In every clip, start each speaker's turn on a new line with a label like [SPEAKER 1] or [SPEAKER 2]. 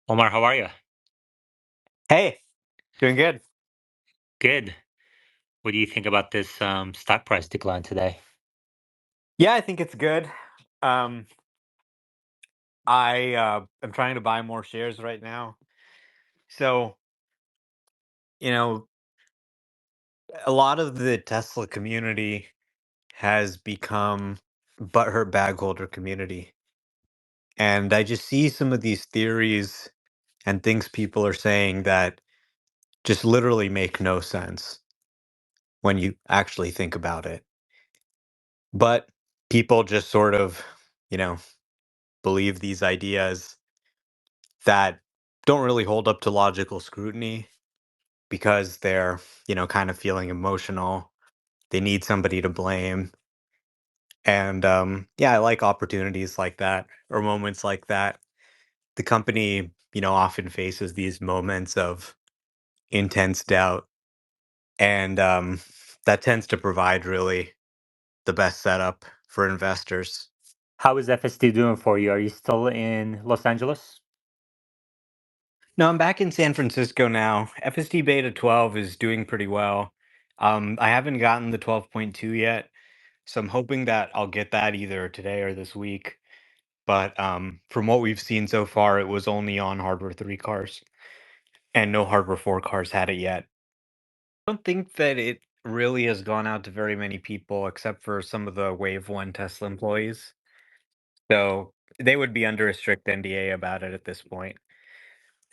[SPEAKER 1] Omar, how are you?
[SPEAKER 2] Hey, doing good.
[SPEAKER 1] Good. What do you think about this stock price decline today?
[SPEAKER 2] Yeah, I think it's good. Um, I am trying to buy more shares right now. So, you know, a lot of the Tesla community has become butthurt bag holder community. And I just see some of these theories and things people are saying that just literally make no sense when you actually think about it. But people just sort of, you know, believe these ideas that don't really hold up to logical scrutiny because they're, kind of feeling emotional. They need somebody to blame. And yeah, I like opportunities like that or moments like that. The company, often faces these moments of intense doubt. And that tends to provide really the best setup for investors.
[SPEAKER 1] How is FSD doing for you? Are you still in Los Angeles?
[SPEAKER 2] No, I'm back in San Francisco now. FSD Beta 12 is doing pretty well. I haven't gotten the 12.2 yet, so I'm hoping that I'll get that either today or this week. But from what we've seen so far, it was only on Hardware 3 cars, and no Hardware 4 cars had it yet. I don't think that it really has gone out to very many people except for some of the Wave 1 Tesla employees. So they would be under a strict NDA about it at this point.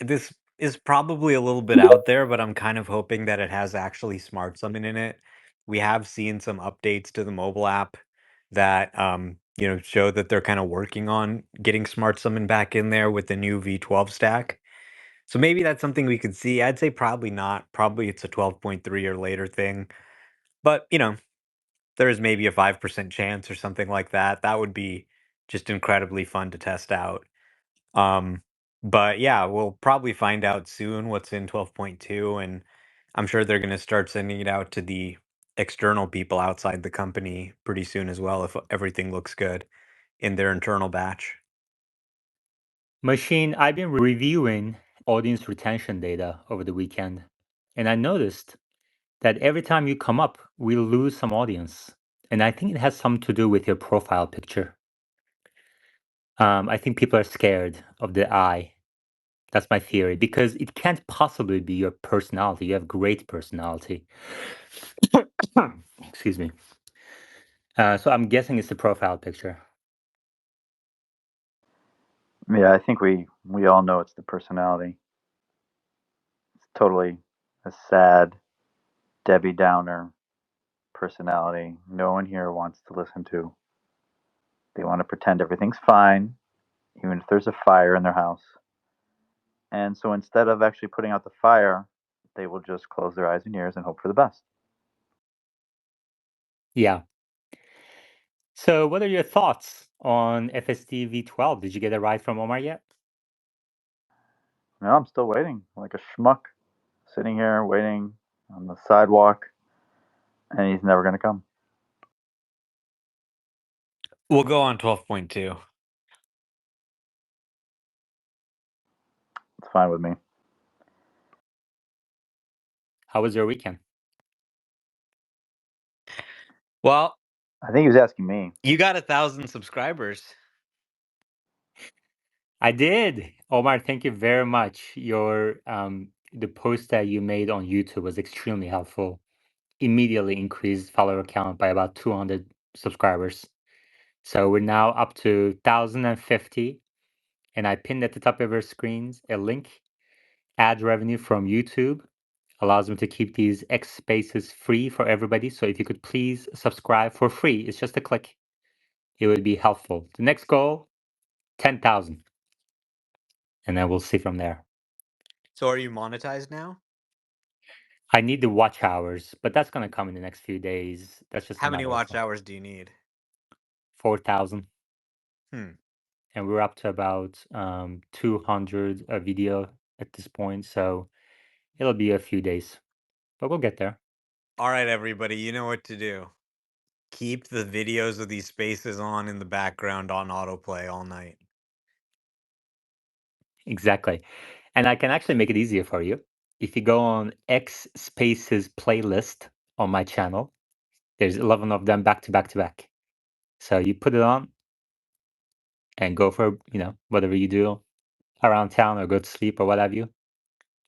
[SPEAKER 2] This is probably a little bit out there, but I'm kind of hoping that it has actually smart summon in it. We have seen some updates to the mobile app that show that they're kind of working on getting smart summon back in there with the new V12 stack. So maybe that's something we could see. I'd say probably not. Probably it's a 12.3 or later thing. But, there is maybe a 5% chance or something like that. That would be just incredibly fun to test out. Um, but yeah, we'll probably find out soon what's in 12.2, and I'm sure they're going to start sending it out to the external people outside the company pretty soon as well if everything looks good in their internal batch.
[SPEAKER 1] Machine, I've been reviewing audience retention data over the weekend, and I noticed that every time you come up, we lose some audience. And I think it has something to do with your profile picture. I think people are scared of the eye. That's my theory, because it can't possibly be your personality. You have great personality. Excuse me. So I'm guessing it's the profile picture.
[SPEAKER 3] Yeah, I think we all know it's the personality. It's totally a sad Debbie Downer personality. No one here wants to listen to. They want to pretend everything's fine, even if there's a fire in their house. And so instead of actually putting out the fire, they will just close their eyes and ears and hope for the best.
[SPEAKER 1] Yeah. So what are your thoughts on FSD V12? Did you get a ride from Omar yet?
[SPEAKER 3] No, I'm still waiting, like a schmuck, sitting here waiting on the sidewalk, and he's never going to come.
[SPEAKER 2] We'll go on 12.2.
[SPEAKER 3] It's fine with me.
[SPEAKER 1] How was your weekend?
[SPEAKER 2] Well,
[SPEAKER 3] I think he was asking me.
[SPEAKER 2] you got 1,000 subscribers.
[SPEAKER 1] I did. Omar, thank you very much. Your the post that you made on YouTube was extremely helpful. Immediately increased follower count by about 200 subscribers. So we're now up to 1,050. And I pinned at the top of your screens a link. Ad revenue from YouTube allows me to keep these X spaces free for everybody. So if you could please subscribe for free, it's just a click. It would be helpful. The next goal, 10,000. And then we'll see from there.
[SPEAKER 2] So are you monetized now?
[SPEAKER 1] I need the watch hours, but that's going to come in the next few days. That's just a
[SPEAKER 2] How many
[SPEAKER 1] matter of
[SPEAKER 2] watch hours do you need?
[SPEAKER 1] 4,000.
[SPEAKER 2] Hmm.
[SPEAKER 1] And we're up to about 200 a video at this point. So it'll be a few days, but we'll get there.
[SPEAKER 2] All right, everybody, you know what to do. Keep the videos of these spaces on in the background on autoplay all night.
[SPEAKER 1] Exactly. And I can actually make it easier for you. If you go on X Spaces playlist on my channel, there's 11 of them back to back to back. So you put it on and go for, whatever you do around town or go to sleep or what have you.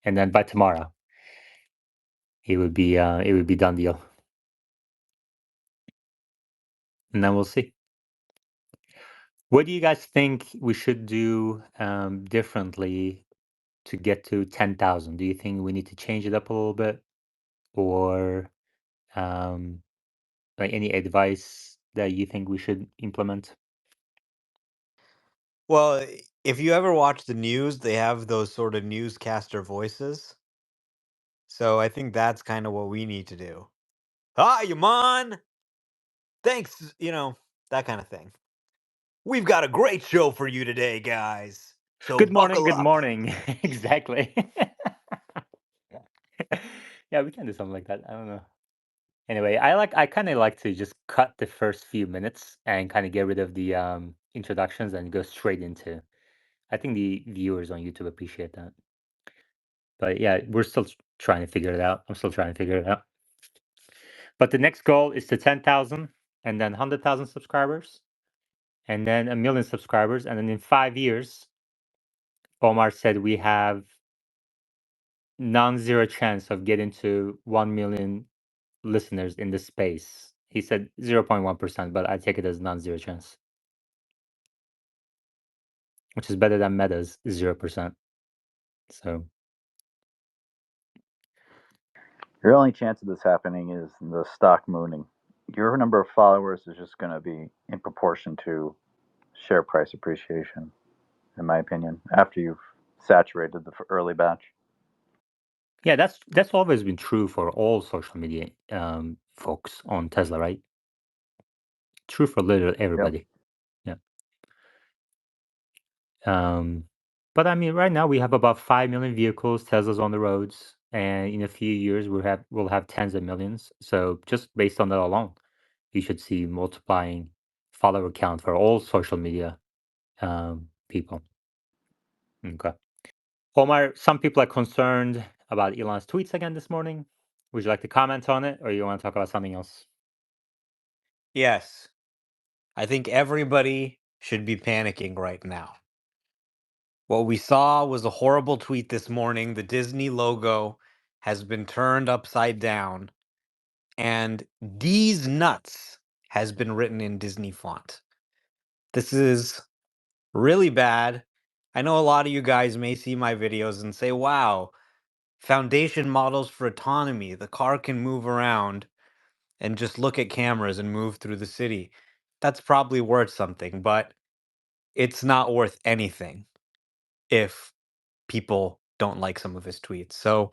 [SPEAKER 1] And then by tomorrow, it would be done deal. And then we'll see. What do you guys think we should do differently to get to 10,000? Do you think we need to change it up a little bit, or like any advice that you think we should implement?
[SPEAKER 2] Well, if you ever watch the news, they have those sort of newscaster voices. So I think that's kind of what we need to do. Hi, Yaman. Thanks, that kind of thing. We've got a great show for you today, guys. So
[SPEAKER 1] Good morning.
[SPEAKER 2] buckle
[SPEAKER 1] Good
[SPEAKER 2] up.
[SPEAKER 1] morning. Exactly. Yeah, we can do something like that. I don't know. Anyway, I kind of like to just cut the first few minutes and kind of get rid of the introductions and go straight into. I think the viewers on YouTube appreciate that. But yeah, we're still trying to figure it out. I'm still trying to figure it out. But the next goal is to 10,000 and then 100,000 subscribers and then 1 million subscribers. And then in 5 years, Omar said we have non-zero chance of getting to 1 million listeners in this space. He said 0.1%, but I take it as non-zero chance, which is better than Meta's 0%. So
[SPEAKER 3] Your only chance of this happening is the stock mooning. Your number of followers is just going to be in proportion to share price appreciation, in my opinion, after you've saturated the early batch.
[SPEAKER 1] yeah, that's always been true for all social media folks on Tesla, right? True for literally
[SPEAKER 3] Yep.
[SPEAKER 1] everybody. Yeah. But I mean, right now we have about 5 million vehicles, Teslas on the roads, and in a few years we'll have tens of millions. So just based on that alone, you should see multiplying follower count for all social media people. Okay. Omar, some people are concerned about Elon's tweets again this morning. Would you like to comment on it, or you want to talk about something else?
[SPEAKER 2] Yes. I think everybody should be panicking right now. What we saw was a horrible tweet this morning. The Disney logo has been turned upside down, and "These nuts" has been written in Disney font. This is really bad. I know a lot of you guys may see my videos and say, wow, foundation models for autonomy. The car can move around and just look at cameras and move through the city. That's probably worth something, but it's not worth anything if people don't like some of his tweets. So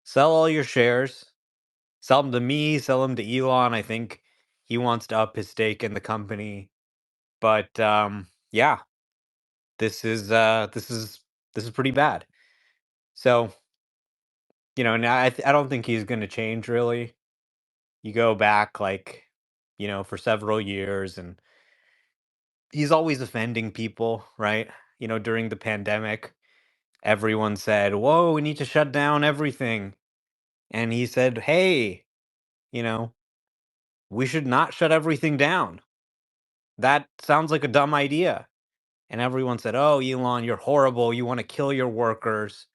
[SPEAKER 2] sell all your shares, sell them to me, sell them to Elon. I think he wants to up his stake in the company. But yeah, this is pretty bad. So, now I don't think he's going to change really. You go back like, for several years, and he's always offending people, right? During the pandemic, everyone said, "Whoa, we need to shut down everything." And he said, "Hey, you know, we should not shut everything down. That sounds like a dumb idea." And everyone said, "Oh, Elon, you're horrible. You want to kill your workers."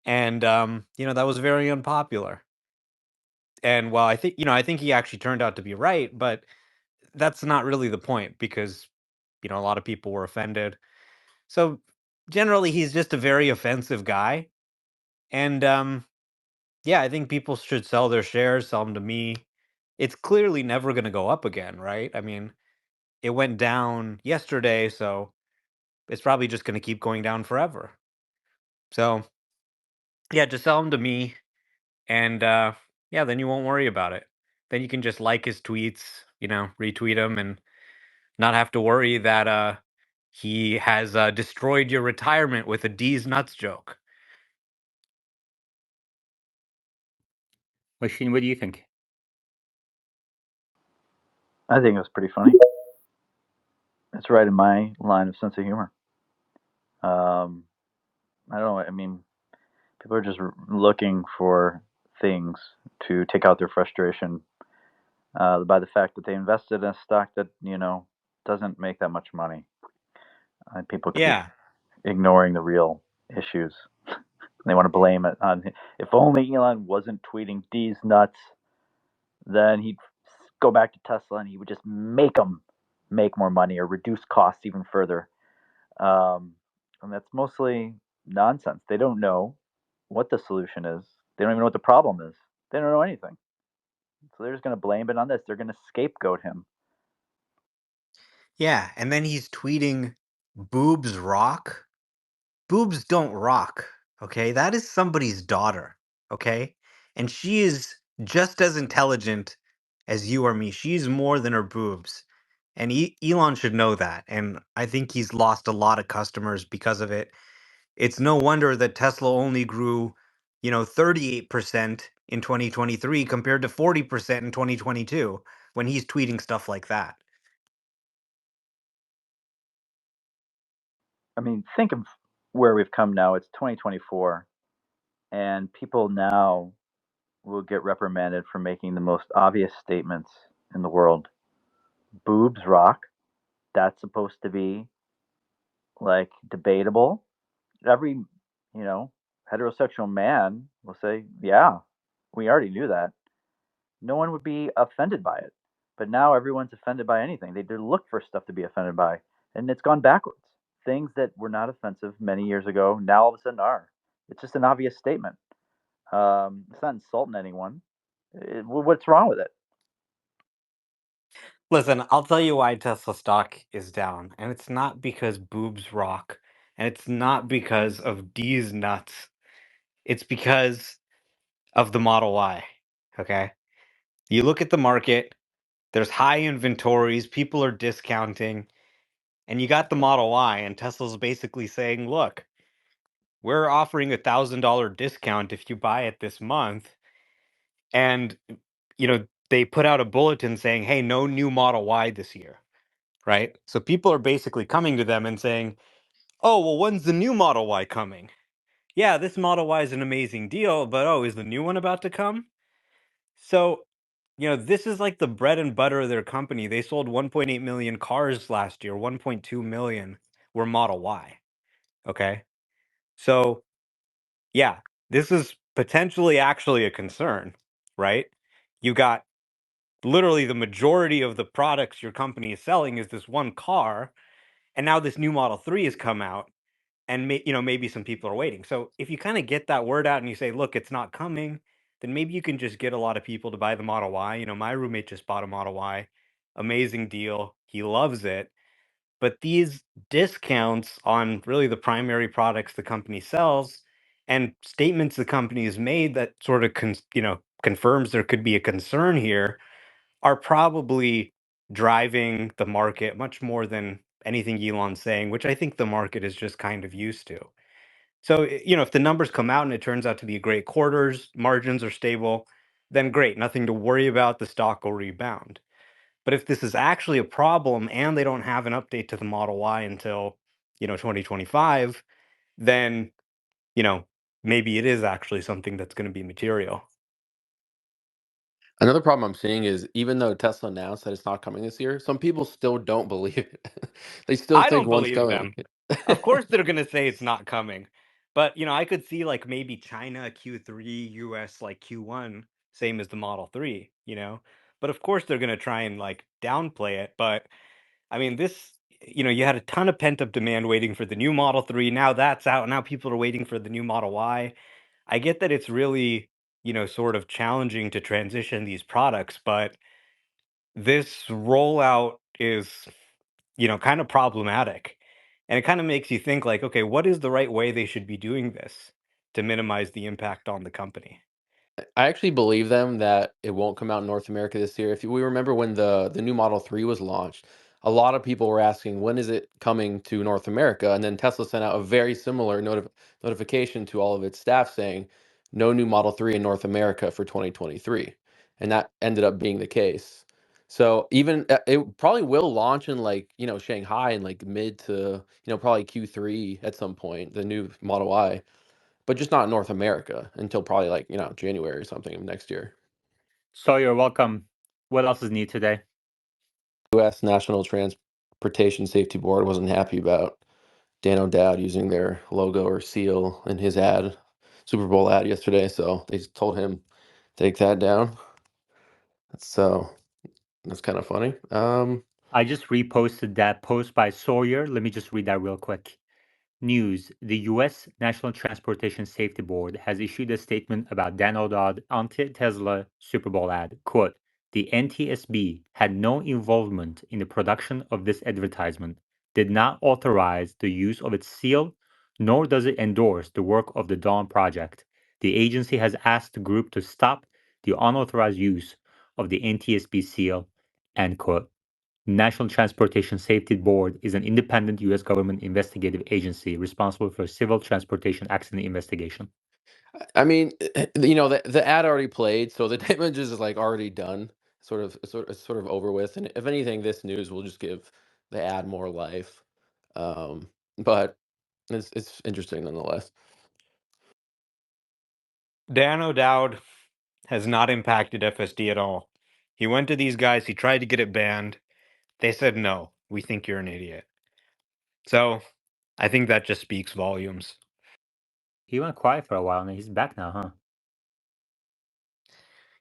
[SPEAKER 2] And that was very unpopular. And while I think he actually turned out to be right, but that's not really the point because a lot of people were offended. So generally he's just a very offensive guy. And yeah, I think people should sell their shares, sell them to me. It's clearly never going to go up again, right? I mean, it went down yesterday, so it's probably just going to keep going down forever. So, yeah, just sell them to me, and yeah, then you won't worry about it. Then you can just like his tweets, retweet them, and not have to worry that he has destroyed your retirement with a D's nuts joke.
[SPEAKER 1] Machine, what do you think?
[SPEAKER 3] I think it was pretty funny. It's right in my line of sense of humor. I don't know. I mean, people are just looking for things to take out their frustration by the fact that they invested in a stock that doesn't make that much money, and people keep
[SPEAKER 2] Yeah.
[SPEAKER 3] ignoring the real issues. They want to blame it on. If only Elon wasn't tweeting these nuts, then he'd go back to Tesla and he would just make them make more money or reduce costs even further. And that's mostly nonsense. They don't know what the solution is. They don't even know what the problem is. They don't know anything. So they're just going to blame it on this. They're going to scapegoat him.
[SPEAKER 2] Yeah. And then he's tweeting, boobs rock. Boobs don't rock. Okay. That is somebody's daughter. Okay. And she is just as intelligent as you or me. She's more than her boobs. And Elon should know that. And I think he's lost a lot of customers because of it. It's no wonder that Tesla only grew, 38% in 2023 compared to 40% in 2022 when he's tweeting stuff like that.
[SPEAKER 3] I mean, think of where we've come now. It's 2024, and people now will get reprimanded for making the most obvious statements in the world. Boobs rock. That's supposed to be like debatable. Every, heterosexual man will say, yeah, we already knew that. No one would be offended by it. But now everyone's offended by anything. They look for stuff to be offended by. And it's gone backwards. Things that were not offensive many years ago now all of a sudden are. It's just an obvious statement. It's not insulting anyone. What's wrong with it?
[SPEAKER 2] Listen, I'll tell you why Tesla stock is down. And it's not because boobs rock. And it's not because of D's nuts. It's because of the Model Y. Okay. You look at the market, there's high inventories, people are discounting, and you got the Model Y, and Tesla's basically saying, look, we're offering $1,000 discount if you buy it this month. And, they put out a bulletin saying, hey, no new Model Y this year. Right. So people are basically coming to them and saying, oh, well, when's the new Model Y coming? Yeah, this Model Y is an amazing deal, but oh, is the new one about to come? So, this is like the bread and butter of their company. They sold 1.8 million cars last year, 1.2 million were Model Y. Okay. So, yeah, this is potentially actually a concern, right? You got literally the majority of the products your company is selling is this one car, and now this new Model 3 has come out, and maybe some people are waiting. So if you kind of get that word out and you say, look, it's not coming, then maybe you can just get a lot of people to buy the Model Y. My roommate just bought a Model Y. Amazing deal. He loves it. But these discounts on really the primary products the company sells and statements the company has made that sort of confirms there could be a concern here are probably driving the market much more than anything Elon's saying, which I think the market is just kind of used to. So, if the numbers come out and it turns out to be great quarters, margins are stable, then great, nothing to worry about, the stock will rebound. But if this is actually a problem and they don't have an update to the Model Y until, 2025, then, you know, maybe it is actually something that's going to be material.
[SPEAKER 4] Another problem I'm seeing is even though Tesla announced that it's not coming this year, some people still don't believe it. They still
[SPEAKER 2] I
[SPEAKER 4] think
[SPEAKER 2] don't
[SPEAKER 4] one's
[SPEAKER 2] believe
[SPEAKER 4] coming.
[SPEAKER 2] them. Of course they're going to say it's not coming. But, I could see like maybe China Q3, US like Q1, same as the Model 3. But of course they're going to try and like downplay it, but I mean you had a ton of pent up demand waiting for the new Model 3. Now that's out. Now people are waiting for the new Model Y. I get that it's really, sort of challenging to transition these products, but this rollout is kind of problematic. And it kind of makes you think like, okay, what is the right way they should be doing this to minimize the impact on the company?
[SPEAKER 4] I actually believe them that it won't come out in North America this year. If we remember when the new Model 3 was launched, a lot of people were asking when is it coming to North America? And then Tesla sent out a very similar notification to all of its staff saying no new Model 3 in North America for 2023. And that ended up being the case. So even it probably will launch in like, Shanghai in like mid to, probably Q3 at some point, the new Model Y, but just not in North America until probably like, January or something of next year.
[SPEAKER 1] Sawyer, welcome. What else is new today?
[SPEAKER 4] US National Transportation Safety Board wasn't happy about Dan O'Dowd using their logo or seal in his ad, Super Bowl ad yesterday, so they just told him take that down. So that's kind of funny.
[SPEAKER 1] I just reposted that post by Sawyer. Let me just read that real quick. News: the U.S. National Transportation Safety Board has issued a statement about Dan O'Dowd anti-Tesla Super Bowl ad. Quote, the NTSB had no involvement in the production of this advertisement, did not authorize the use of its seal, nor does it endorse the work of the Dawn Project. The agency has asked the group to stop the unauthorized use of the NTSB seal, end quote. National Transportation Safety Board is an independent U.S. government investigative agency responsible for civil transportation accident investigation.
[SPEAKER 4] I mean, the ad already played, so the damage is like already done, sort of over with. And if anything, this news will just give the ad more life. But it's interesting nonetheless.
[SPEAKER 2] Dan O'Dowd has not impacted FSD at all. He went to these guys, he tried to get it banned. They said, no, we think you're an idiot. So I think that just speaks volumes.
[SPEAKER 1] He went quiet for a while and he's back now, huh?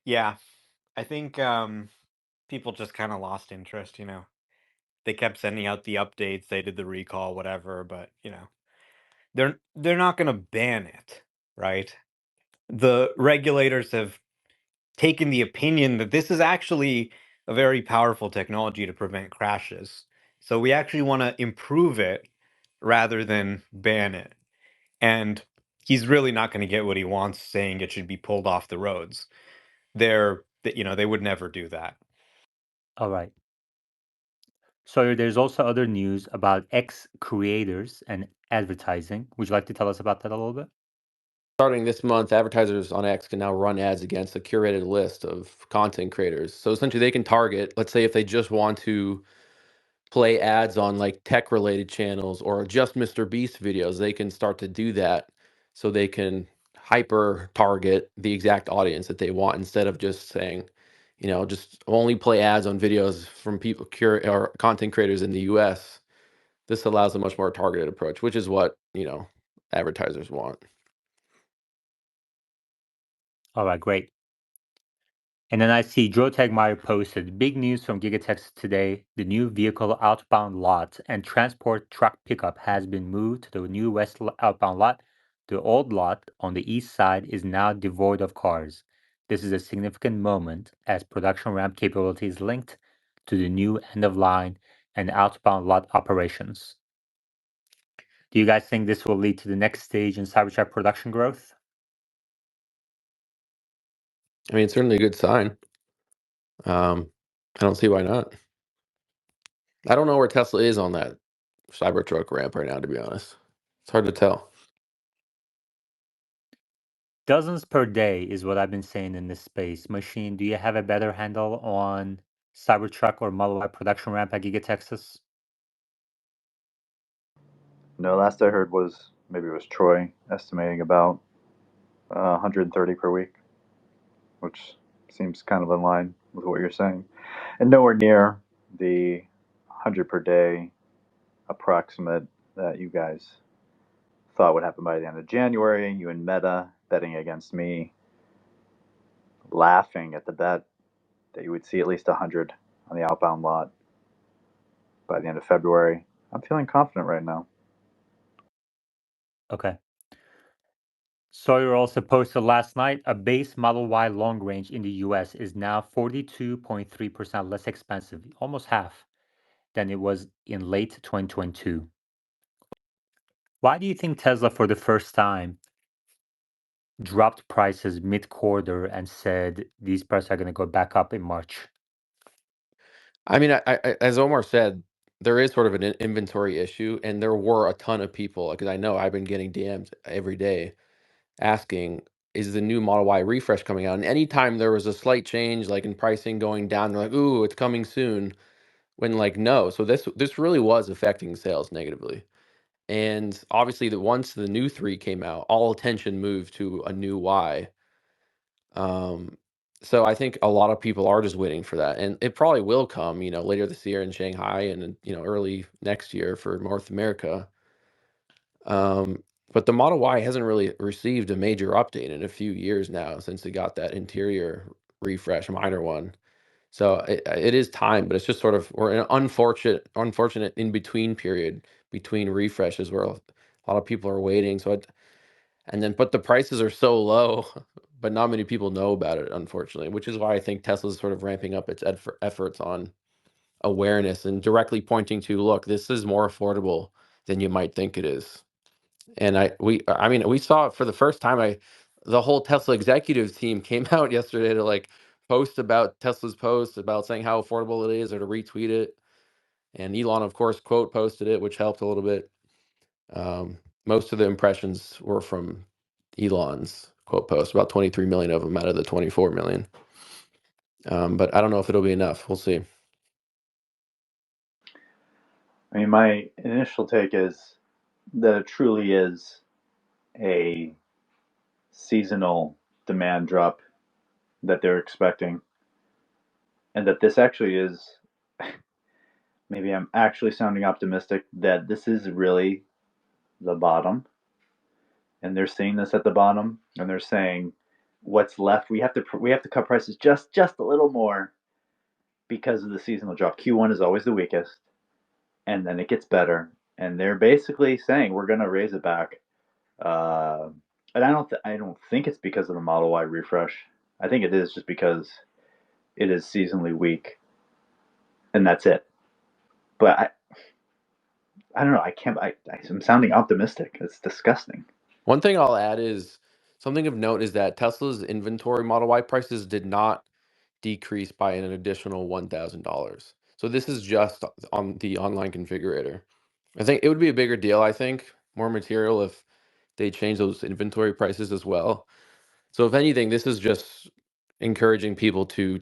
[SPEAKER 2] Yeah, I think people just kind of lost interest, They kept sending out the updates, they did the recall, whatever, but, they're not going to ban it, right? The regulators have taken the opinion that this is actually a very powerful technology to prevent crashes. So we actually want to improve it rather than ban it. And he's really not going to get what he wants saying it should be pulled off the roads. They would never do that.
[SPEAKER 1] All right. So there's also other news about X creators and advertising. Would you like to tell us about that a little bit?
[SPEAKER 4] Starting this month, advertisers on X can now run ads against a curated list of content creators. So essentially, they can target, let's say, if they just want to play ads on like tech related channels or just Mr. Beast videos, they can start to do that so they can hyper target the exact audience that they want instead of just saying, just only play ads on videos from people or content creators in the US. This allows a much more targeted approach, which is what, advertisers want.
[SPEAKER 1] All right, great. And then I see Joe Tegmeyer posted big news from Giga today. The new vehicle outbound lot and transport truck pickup has been moved to the new west outbound lot. The old lot on the east side is now devoid of cars. This is a significant moment as production ramp capability is linked to the new end of line and outbound lot operations. Do you guys think this will lead to the next stage in Cybertruck production growth?
[SPEAKER 4] I mean, it's certainly a good sign. I don't see why not. I don't know where Tesla is on that Cybertruck ramp right now, to be honest. It's hard to tell.
[SPEAKER 1] Dozens per day is what I've been saying in this space. Machine, do you have a better handle on Cybertruck or Model Y production ramp at Giga Texas?
[SPEAKER 3] No, last I heard was maybe it was Troy estimating about 130 per week, which seems kind of in line with what you're saying, and nowhere near the 100 per day approximate that you guys thought would happen by the end of January. You and Meta betting against me, laughing at the bet that you would see at least 100 on the outbound lot by the end of February. I'm feeling confident right now.
[SPEAKER 1] Okay. Sawyer also posted last night a base Model Y long range in the US is now 42.3% less expensive, almost half, than it was in late 2022. Why do you think Tesla, for the first time, dropped prices mid-quarter and said these prices are going to go back up in March?
[SPEAKER 4] I mean, as Omar said, there is sort of an inventory issue, and there were a ton of people because I know I've been getting DMs every day asking, is the new Model Y refresh coming out. And anytime there was a slight change, like in pricing going down, they're like, "Ooh, it's coming soon." When like no, so this really was affecting sales negatively. And obviously, that once the new 3 came out, all attention moved to a new Y. So I think a lot of people are just waiting for that, and it probably will come, later this year in Shanghai and then, early next year for North America. Um, but the Model Y hasn't really received a major update in a few years now since it got that interior refresh, minor one. So it is time, but it's just sort of we're in an unfortunate in between period between refreshes where a lot of people are waiting. But the prices are so low, but not many people know about it, unfortunately, which is why I think Tesla's sort of ramping up its efforts on awareness and directly pointing to, look, this is more affordable than you might think it is. And I mean, we saw it for the first time. The whole Tesla executive team came out yesterday to like post about Tesla's post about saying how affordable it is or to retweet it. And Elon, of course, quote posted it, which helped a little bit. Most of the impressions were from Elon's quote post, about 23 million of them out of the 24 million. But I don't know if it'll be enough. We'll see.
[SPEAKER 3] I mean, my initial take is that it truly is a seasonal demand drop that they're expecting, and that this actually is, maybe I'm actually sounding optimistic, that this is really the bottom, and they're seeing this at the bottom, and they're saying, what's left, we have to cut prices just a little more because of the seasonal drop. Q1 is always the weakest, and then it gets better, and they're basically saying we're going to raise it back. And I don't think it's because of the Model Y refresh. I think it is just because it is seasonally weak, and that's it. But I don't know. I'm sounding optimistic. It's disgusting.
[SPEAKER 4] One thing I'll add is something of note is that Tesla's inventory Model Y prices did not decrease by an additional $1,000. So this is just on the online configurator. I think it would be a bigger deal, I think, more material if they change those inventory prices as well. So if anything, this is just encouraging people to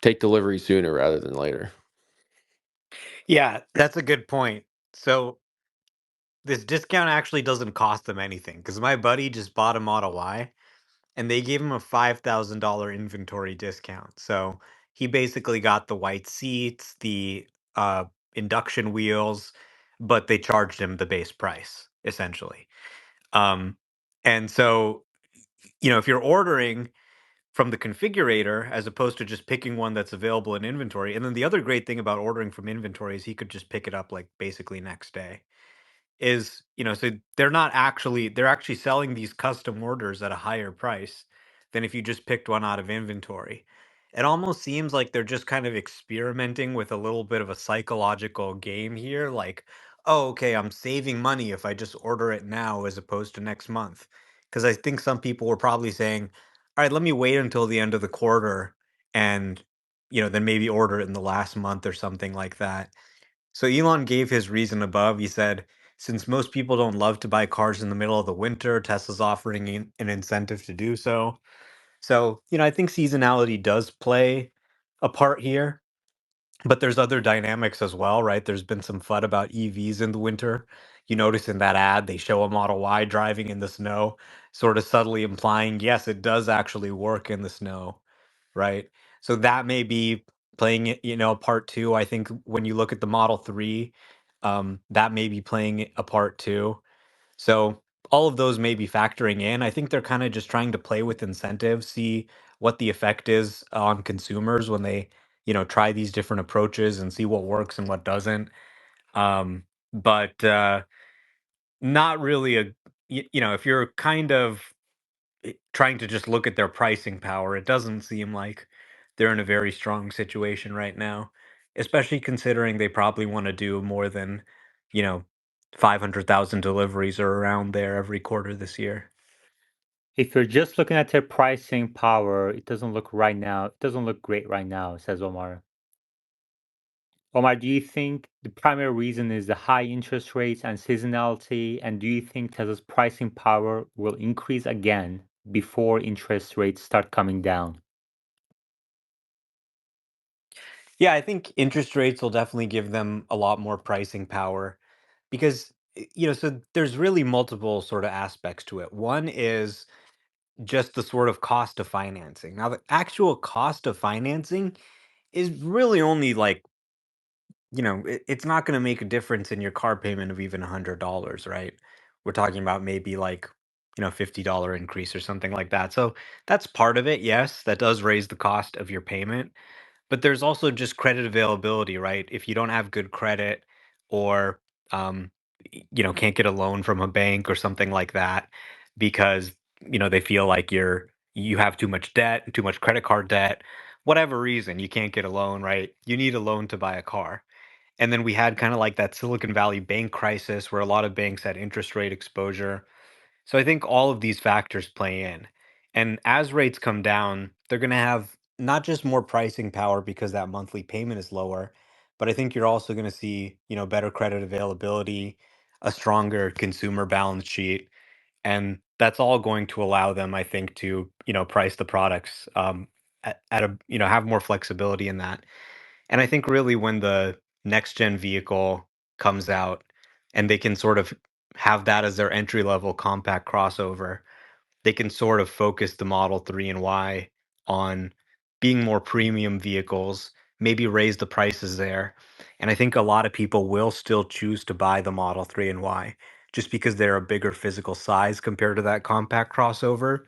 [SPEAKER 4] take delivery sooner rather than later.
[SPEAKER 2] Yeah, that's a good point. So this discount actually doesn't cost them anything because my buddy just bought a Model Y and they gave him a $5,000 inventory discount. So he basically got the white seats, the uh, induction wheels, but they charged him the base price essentially. Um, and so, if you're ordering from the configurator as opposed to just picking one that's available in inventory, and then the other great thing about ordering from inventory is he could just pick it up like basically next day is, so they're actually selling these custom orders at a higher price than if you just picked one out of inventory. It almost seems like they're just kind of experimenting with a little bit of a psychological game here. Like, oh, okay, I'm saving money if I just order it now as opposed to next month. Because I think some people were probably saying, all right, let me wait until the end of the quarter and, then maybe order it in the last month or something like that. So Elon gave his reason above. He said, since most people don't love to buy cars in the middle of the winter, Tesla's offering an incentive to do so. So, I think seasonality does play a part here, but there's other dynamics as well, right? There's been some FUD about EVs in the winter. You notice in that ad, they show a Model Y driving in the snow, sort of subtly implying, yes, it does actually work in the snow, right? So that may be playing it, part two. I think when you look at the Model 3, that may be playing a part too. So all of those may be factoring in. I think they're kind of just trying to play with incentives, see what the effect is on consumers when they, try these different approaches and see what works and what doesn't. But not really if you're kind of trying to just look at their pricing power, it doesn't seem like they're in a very strong situation right now, especially considering they probably want to do more than, you know, 500,000 deliveries or around there every quarter this year.
[SPEAKER 1] If you're just looking at their pricing power, it doesn't look great right now, says Omar. Omar, do you think the primary reason is the high interest rates and seasonality? And do you think Tesla's pricing power will increase again before interest rates start coming down?
[SPEAKER 2] Yeah, I think interest rates will definitely give them a lot more pricing power because, so there's really multiple sort of aspects to it. One is just the sort of cost of financing. Now, the actual cost of financing is really only like, it's not going to make a difference in your car payment of even $100, right? We're talking about maybe like, $50 increase or something like that. So that's part of it. Yes, that does raise the cost of your payment. But there's also just credit availability, right? If you don't have good credit or can't get a loan from a bank or something like that because they feel like you have too much debt, too much credit card debt, whatever reason, you can't get a loan, right? You need a loan to buy a car. And then we had kind of like that Silicon Valley bank crisis where a lot of banks had interest rate exposure. So I think all of these factors play in. And as rates come down, they're going to have not just more pricing power because that monthly payment is lower, but I think you're also going to see, better credit availability, a stronger consumer balance sheet, and that's all going to allow them, I think, to, price the products at a, have more flexibility in that. And I think really when the next gen vehicle comes out and they can sort of have that as their entry level compact crossover, they can sort of focus the Model 3 and Y on being more premium vehicles, maybe raise the prices there. And I think a lot of people will still choose to buy the Model 3 and Y just because they're a bigger physical size compared to that compact crossover.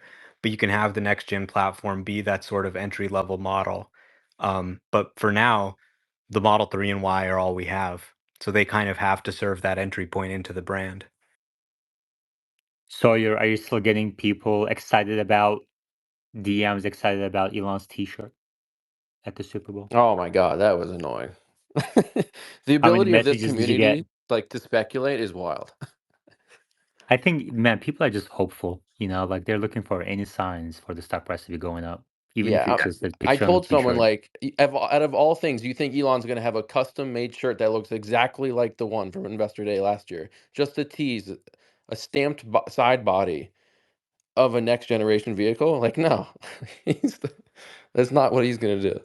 [SPEAKER 2] But you can have the next gen platform be that sort of entry level model. But for now, the Model 3 and Y are all we have. So they kind of have to serve that entry point into the brand.
[SPEAKER 1] Sawyer, are you still getting people excited about DMs, excited about Elon's T-shirt at the Super Bowl?
[SPEAKER 4] Oh my god, that was annoying. The
[SPEAKER 1] How many
[SPEAKER 4] ability of this
[SPEAKER 1] messages did you get?
[SPEAKER 4] community, like, to speculate is wild.
[SPEAKER 1] I think, man, people are just hopeful, like they're looking for any signs for the stock price to be going up, even if
[SPEAKER 4] Yeah,
[SPEAKER 1] it's just a
[SPEAKER 4] I
[SPEAKER 1] picture on the
[SPEAKER 4] told someone,
[SPEAKER 1] T-shirt.
[SPEAKER 4] like, out of all things, you think Elon's gonna have a custom-made shirt that looks exactly like the one from Investor Day last year, just a tease, a stamped side body of a next generation vehicle? Like, no, he's that's not what he's gonna do.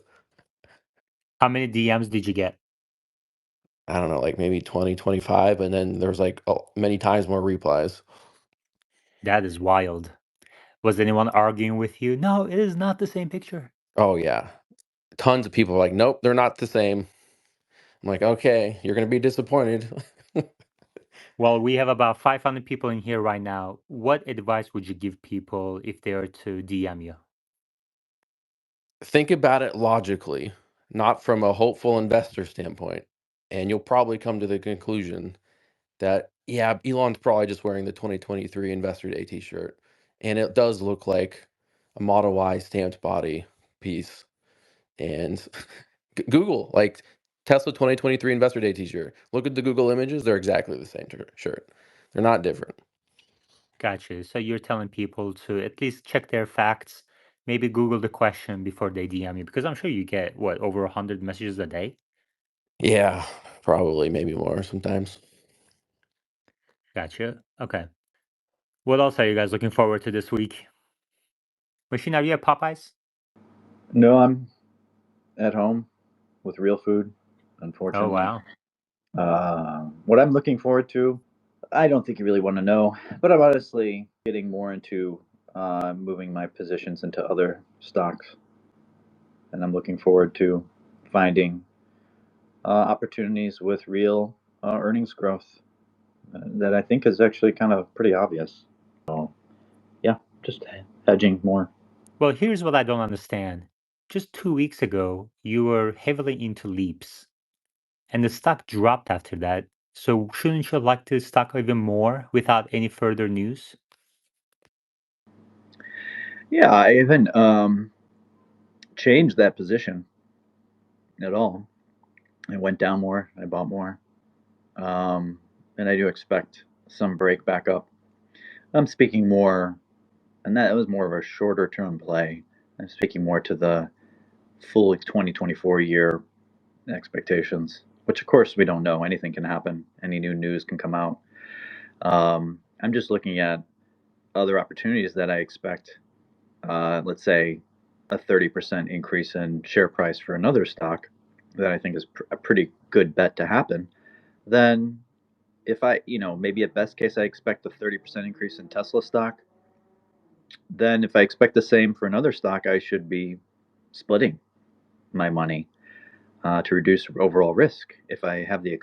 [SPEAKER 1] How many DMs did you get?
[SPEAKER 4] I don't know, like maybe 20, 25, and then there's like many times more replies.
[SPEAKER 1] That is wild. Was anyone arguing with you? No, it is not the same picture.
[SPEAKER 4] Oh yeah, tons of people are like, nope, they're not the same. I'm like, okay, you're gonna be disappointed.
[SPEAKER 1] Well, we have about 500 people in here right now. What advice would you give people if they are to DM you?
[SPEAKER 4] Think about it logically, not from a hopeful investor standpoint, and you'll probably come to the conclusion that, yeah, Elon's probably just wearing the 2023 Investor Day T-shirt, and it does look like a Model Y stamped body piece. And Google, like, Tesla 2023 Investor Day T-shirt. Look at the Google images; they're exactly the same shirt. They're not different.
[SPEAKER 1] Gotcha. So you're telling people to at least check their facts, maybe Google the question before they DM you, because I'm sure you get, what, over 100 messages a day?
[SPEAKER 4] Yeah, probably, maybe more sometimes.
[SPEAKER 1] Gotcha. Okay. What else are you guys looking forward to this week? Machine, are you at Popeyes?
[SPEAKER 3] No, I'm at home with real food,
[SPEAKER 1] Oh,
[SPEAKER 3] unfortunately.
[SPEAKER 1] wow.
[SPEAKER 3] What I'm looking forward to, I don't think you really want to know, but I'm honestly getting more into moving my positions into other stocks, and I'm looking forward to finding opportunities with real earnings growth that I think is actually kind of pretty obvious. So, yeah, just hedging more.
[SPEAKER 1] Well, here's what I don't understand. Just 2 weeks ago, you were heavily into leaps, and the stock dropped after that. So shouldn't you like the stock even more without any further news?
[SPEAKER 3] Yeah, I haven't changed that position at all. I went down more, I bought more, and I do expect some break back up. I'm speaking more, and that was more of a shorter term play. I'm speaking more to the full 2024 year expectations, which of course we don't know. Anything can happen. Any new news can come out. I'm just looking at other opportunities that I expect, let's say a 30% increase in share price for another stock that I think is a pretty good bet to happen, then if I, maybe at best case, I expect a 30% increase in Tesla stock, then if I expect the same for another stock, I should be splitting my money to reduce overall risk if I have the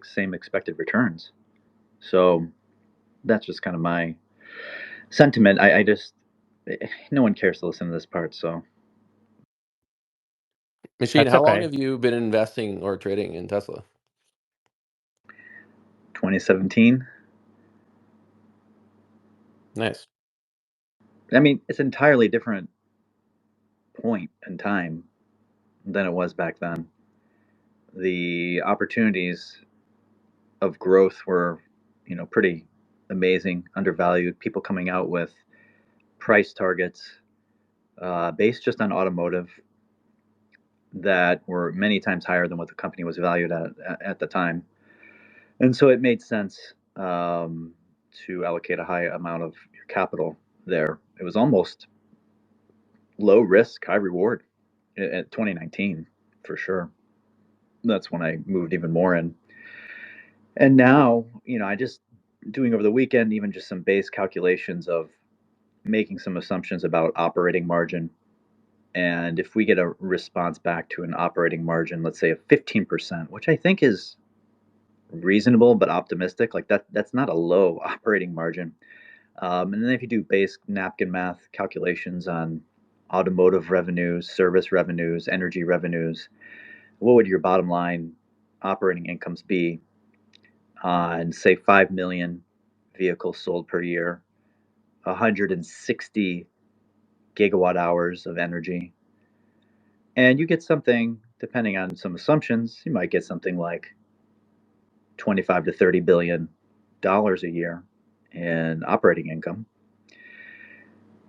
[SPEAKER 3] same expected returns. So that's just kind of my sentiment. I just, no one cares to listen to this part. So
[SPEAKER 4] Machine,
[SPEAKER 1] That's
[SPEAKER 4] how long
[SPEAKER 1] okay.
[SPEAKER 4] have you been investing or trading in Tesla?
[SPEAKER 3] 2017,
[SPEAKER 4] Nice.
[SPEAKER 3] I mean, it's an entirely different point in time than it was back then. The opportunities of growth were, pretty amazing, undervalued. People coming out with price targets based just on automotive that were many times higher than what the company was valued at the time. And so it made sense to allocate a high amount of your capital there. It was almost low risk, high reward at 2019 for sure. That's when I moved even more in. And now, I just doing over the weekend, even just some base calculations of making some assumptions about operating margin. And if we get a response back to an operating margin, let's say of 15%, which I think is reasonable but optimistic, like that's not a low operating margin. And then if you do base napkin math calculations on automotive revenues, service revenues, energy revenues, what would your bottom line operating incomes be on, say, 5 million vehicles sold per year, 160 gigawatt hours of energy? And you get something, depending on some assumptions, you might get something like 25 to 30 billion dollars a year in operating income.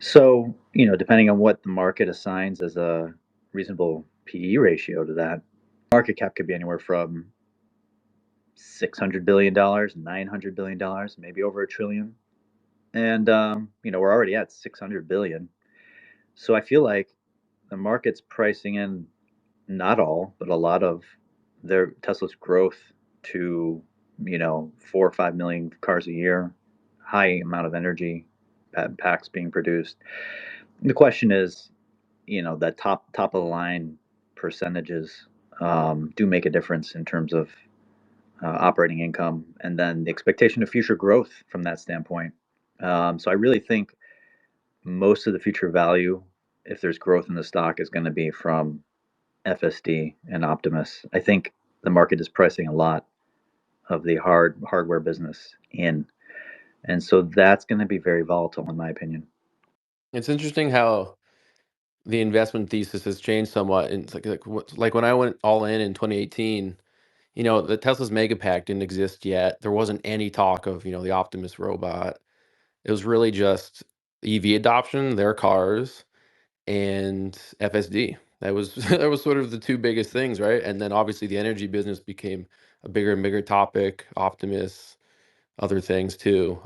[SPEAKER 3] So, depending on what the market assigns as a reasonable PE ratio to that, market cap could be anywhere from $600 billion, $900 billion, maybe over a trillion. And, we're already at 600 billion. So I feel like the market's pricing in not all, but a lot of their Tesla's growth to, 4 or 5 million cars a year, high amount of energy packs being produced. The question is, that top of the line percentages do make a difference in terms of operating income, and then the expectation of future growth from that standpoint. So I really think most of the future value, if there's growth in the stock, is going to be from FSD and Optimus. I think the market is pricing a lot of the hardware business in, and so that's going to be very volatile, in my opinion.
[SPEAKER 4] It's interesting how the investment thesis has changed somewhat. And it's like when I went all in 2018, the Tesla's Mega Pack didn't exist yet. There wasn't any talk of, the Optimus robot. It was really just EV adoption, their cars, and FSD. That was that was sort of the two biggest things, right? And then obviously the energy business became a bigger and bigger topic. Optimus, other things too.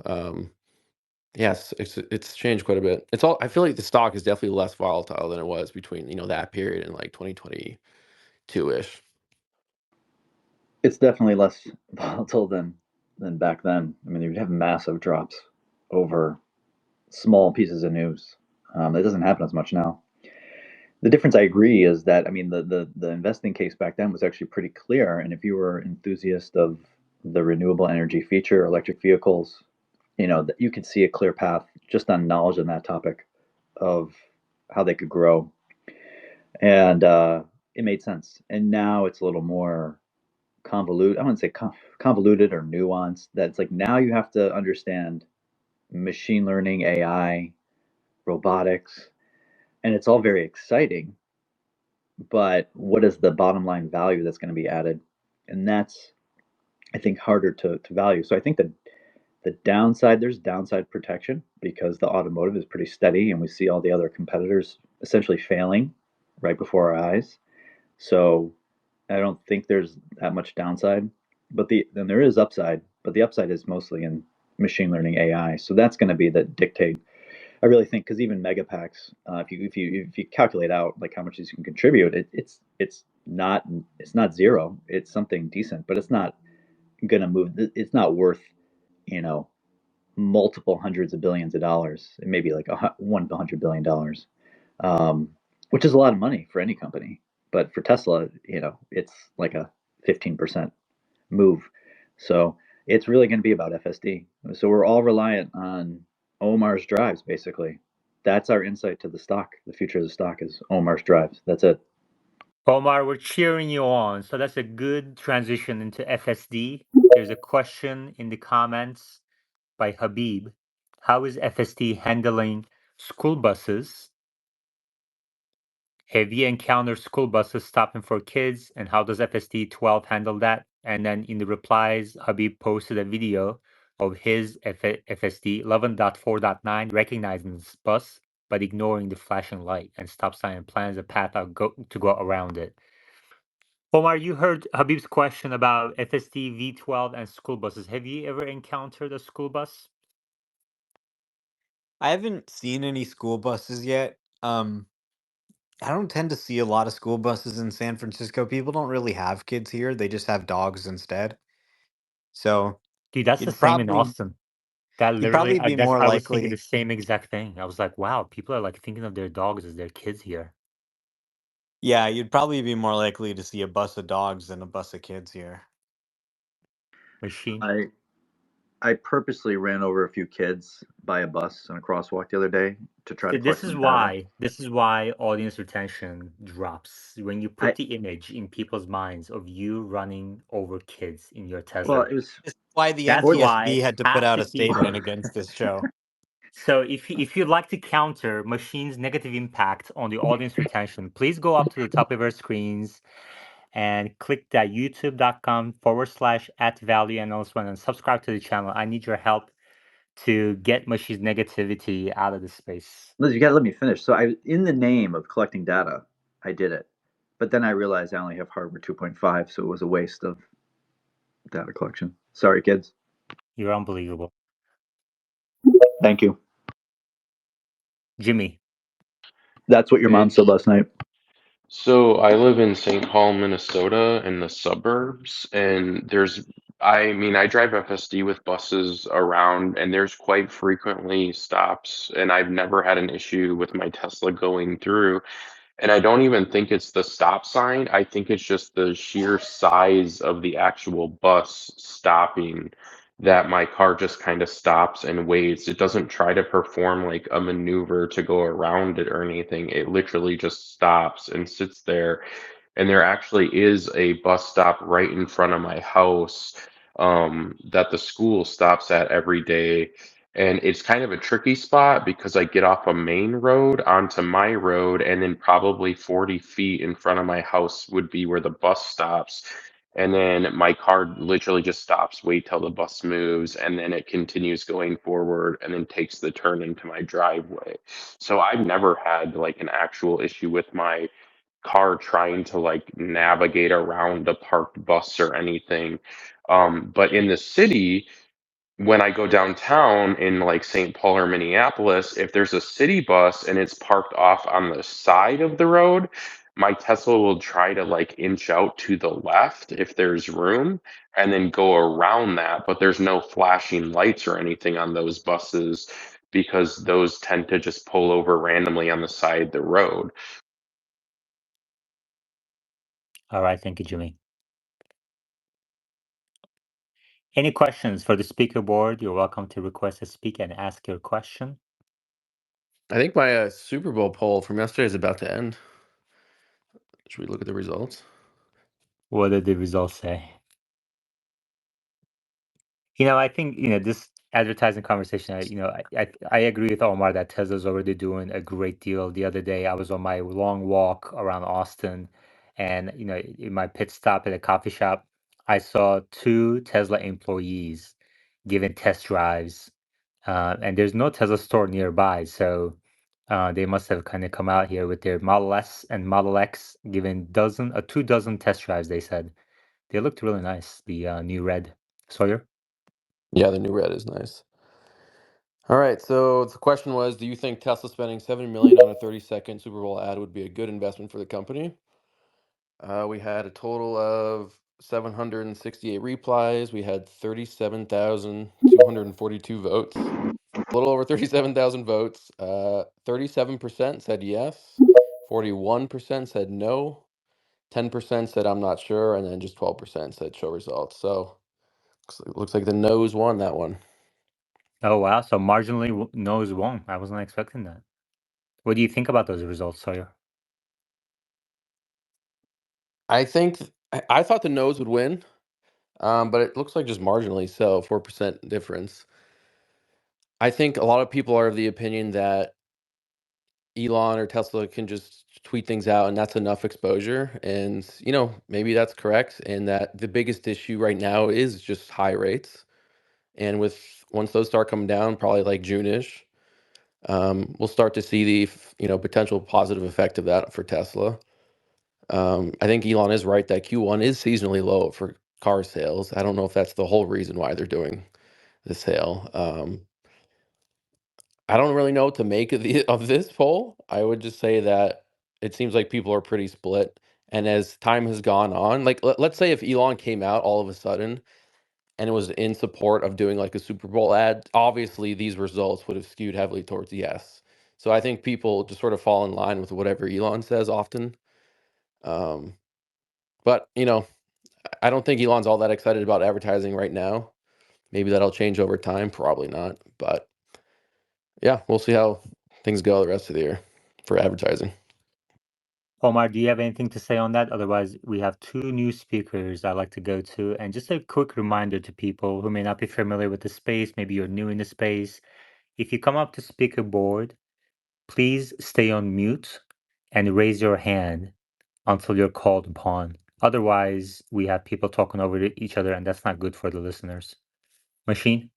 [SPEAKER 4] Yes, it's changed quite a bit. It's all. I feel like the stock is definitely less volatile than it was between that period and like 2022 ish.
[SPEAKER 3] It's definitely less volatile than back then. I mean, you'd have massive drops over small pieces of news. That doesn't happen as much now. The difference, I agree, is that, I mean, the investing case back then was actually pretty clear. And if you were an enthusiast of the renewable energy feature, electric vehicles, you could see a clear path just on knowledge on that topic of how they could grow, and it made sense. And now it's a little more convoluted. I wouldn't say convoluted or nuanced. That's like now you have to understand machine learning, AI, robotics, and it's all very exciting. But what is the bottom line value that's going to be added? And that's, I think, harder to value. So I think that the downside, there's downside protection because the automotive is pretty steady and we see all the other competitors essentially failing right before our eyes. So I don't think there's that much downside, but then there is upside, but the upside is mostly in machine learning AI. So that's going to be the dictate. I really think because even megapacks, if you calculate out like how much these can contribute, it's not zero. It's something decent, but it's not going to move. It's not worth you know multiple hundreds of billions of dollars. It may be like $100 billion, um, which is a lot of money for any company. But for Tesla, it's like a 15% move. So it's really going to be about FSD. So we're all reliant on Omar's drives, basically. That's our insight to the stock. The future of the stock is Omar's drives. That's it.
[SPEAKER 1] Omar, we're cheering you on. So that's a good transition into FSD. There's a question in the comments by Habib. How is FSD handling school buses? Have you encountered school buses stopping for kids? And how does FSD 12 handle that? And then in the replies, Habib posted a video of his FSD 11.4.9 recognizing this bus, but ignoring the flashing light and stop sign and plans a path to go around it. Omar, you heard Habib's question about FSD V12 and school buses. Have you ever encountered a school bus?
[SPEAKER 2] I haven't seen any school buses yet. I don't tend to see a lot of school buses in San Francisco. People don't really have kids here. They just have dogs instead. So
[SPEAKER 1] Dude, that's the
[SPEAKER 2] you'd
[SPEAKER 1] same in
[SPEAKER 2] probably
[SPEAKER 1] Austin. That
[SPEAKER 2] you'd
[SPEAKER 1] literally,
[SPEAKER 2] probably be
[SPEAKER 1] that's
[SPEAKER 2] more
[SPEAKER 1] I was thinking the
[SPEAKER 2] likely
[SPEAKER 1] same exact thing. I was like, wow, people are like thinking of their dogs as their kids here.
[SPEAKER 2] yeah, you'd probably be more likely to see a bus of dogs than a bus of kids here.
[SPEAKER 1] Machine.
[SPEAKER 3] I purposely ran over a few kids by a bus on a crosswalk the other day to try
[SPEAKER 1] So
[SPEAKER 3] to collect some data.
[SPEAKER 1] this is why audience retention drops when you put
[SPEAKER 3] I
[SPEAKER 1] the image in people's minds of you running over kids in your
[SPEAKER 3] well,
[SPEAKER 1] Tesla.
[SPEAKER 3] it was
[SPEAKER 2] This is why the
[SPEAKER 1] That's
[SPEAKER 3] or
[SPEAKER 1] why
[SPEAKER 2] NTSB had to put
[SPEAKER 1] half
[SPEAKER 2] out
[SPEAKER 1] the
[SPEAKER 2] a
[SPEAKER 1] people.
[SPEAKER 2] statement against this show.
[SPEAKER 1] So if you'd like to counter Machine's negative impact on the audience retention, please go up to the top of our screens and click that youtube.com/@value_analyst1 and subscribe to the channel. I need your help to get Machine's negativity out of the space.
[SPEAKER 3] Liz, you gotta let me finish. So in the name of collecting data, I did it, but then I realized I only have hardware 2.5, so it was a waste of data collection. Sorry, kids.
[SPEAKER 1] You're unbelievable.
[SPEAKER 3] Thank you.
[SPEAKER 1] Jimmy.
[SPEAKER 3] That's what your mom said last night.
[SPEAKER 5] So I live in St. Paul, Minnesota, in the suburbs, and I drive FSD with buses around, and there's quite frequently stops, and I've never had an issue with my Tesla going through. And I don't even think it's the stop sign. I think it's just the sheer size of the actual bus stopping that my car just kind of stops and waits. It doesn't try to perform like a maneuver to go around it or anything. It literally just stops and sits there. And there actually is a bus stop right in front of my house that the school stops at every day. And it's kind of a tricky spot because I get off a main road onto my road, and then probably 40 feet in front of my house would be where the bus stops. And then my car literally just stops, wait till the bus moves, and then it continues going forward and then takes the turn into my driveway. So I've never had like an actual issue with my car trying to like navigate around a parked bus or anything. But in the city, when I go downtown in like St. Paul or Minneapolis, if there's a city bus and it's parked off on the side of the road, my Tesla will try to like inch out to the left if there's room and then go around that. But there's no flashing lights or anything on those buses because those tend to just pull over randomly on the side of the road.
[SPEAKER 1] All right, thank you, Jimmy. Any questions for the speaker board? You're welcome to request to speak and ask your question.
[SPEAKER 4] I think my Super Bowl poll from yesterday is about to end. Should we look at the results?
[SPEAKER 1] What did the results say? I think, this advertising conversation, I agree with Omar that Tesla's already doing a great deal. The other day, I was on my long walk around Austin, and, in my pit stop at a coffee shop, I saw two Tesla employees giving test drives, and there's no Tesla store nearby, so they must have kind of come out here with their Model S and Model X, giving 2 dozen test drives, they said. They looked really nice, the new red. Sawyer?
[SPEAKER 4] Yeah, the new red is nice. All right, so the question was, do you think Tesla spending $7 million on a 30-second Super Bowl ad would be a good investment for the company? We had a total of 768 replies. We had 37,242 votes. A little over 37,000 votes. 37% said yes, 41% said no, 10% said I'm not sure, and then just 12% said show results. So looks like the no's won that one.
[SPEAKER 1] Oh wow! So marginally no's won. I wasn't expecting that. What do you think about those results, Sawyer?
[SPEAKER 4] I think I thought the no's would win, but it looks like just marginally so, 4% difference. I think a lot of people are of the opinion that Elon or Tesla can just tweet things out and that's enough exposure. And, maybe that's correct. And that the biggest issue right now is just high rates. And once those start coming down, probably like June-ish, we'll start to see the, potential positive effect of that for Tesla. I think Elon is right that Q1 is seasonally low for car sales. I don't know if that's the whole reason why they're doing the sale. I don't really know what to make of this poll. I would just say that it seems like people are pretty split. And as time has gone on, like let's say if Elon came out all of a sudden and it was in support of doing like a Super Bowl ad, obviously these results would have skewed heavily towards yes. So I think people just sort of fall in line with whatever Elon says often. Um, but I don't think Elon's all that excited about advertising right now. Maybe that'll change over time. Probably not. But yeah, we'll see how things go the rest of the year for advertising.
[SPEAKER 1] Omar, do you have anything to say on that? Otherwise, we have two new speakers I'd like to go to. And just a quick reminder to people who may not be familiar with the space, maybe you're new in the space. If you come up to speaker board, please stay on mute and raise your hand until you're called upon. Otherwise, we have people talking over each other, and that's not good for the listeners. Machine?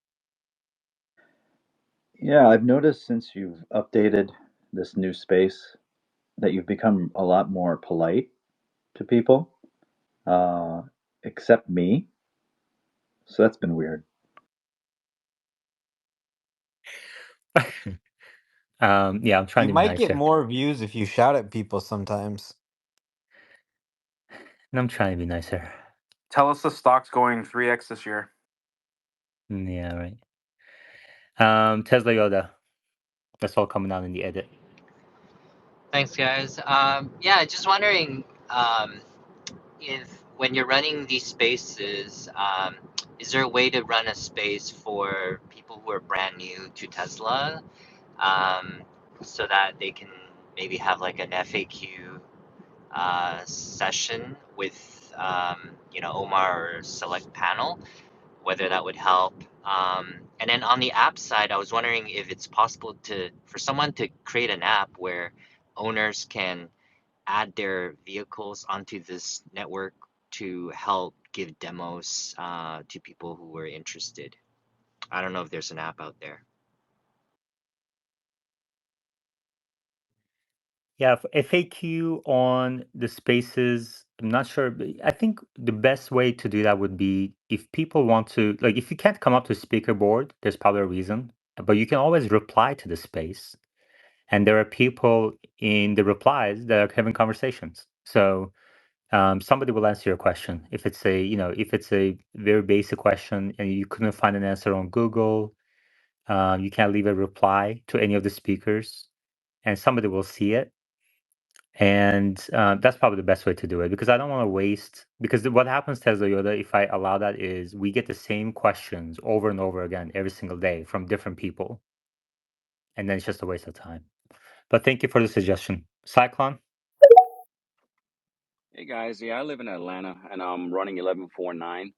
[SPEAKER 3] Yeah, I've noticed since you've updated this new space that you've become a lot more polite to people, uh, except me. So that's been weird.
[SPEAKER 1] Yeah, I'm trying
[SPEAKER 2] You
[SPEAKER 1] to be
[SPEAKER 2] might get
[SPEAKER 1] nicer.
[SPEAKER 2] more views if you shout at people sometimes.
[SPEAKER 1] And I'm trying to be nicer.
[SPEAKER 6] Tell us the stock's going 3x this year.
[SPEAKER 1] Yeah, right. Tesla Yoda. That's all coming out in the edit.
[SPEAKER 7] Thanks, guys. Yeah, just wondering if when you're running these spaces, is there a way to run a space for people who are brand new to Tesla, so that they can maybe have like an FAQ session with Omar or select panel, whether that would help. And then on the app side, I was wondering if it's possible for someone to create an app where owners can add their vehicles onto this network to help give demos to people who are interested. I don't know if there's an app out there.
[SPEAKER 1] Yeah, FAQ on the spaces. I'm not sure, but I think the best way to do that would be if people want to, like, if you can't come up to speaker board, there's probably a reason, but you can always reply to the space. And there are people in the replies that are having conversations. So somebody will answer your question. If it's if it's a very basic question and you couldn't find an answer on Google, you can leave a reply to any of the speakers, and somebody will see it. And that's probably the best way to do it because I don't want to waste. Because what happens, Tesla Yoda, if I allow that, is we get the same questions over and over again every single day from different people, and then it's just a waste of time. But thank you for the suggestion, Cyclone.
[SPEAKER 8] Hey guys, yeah, I live in Atlanta and I'm running 1149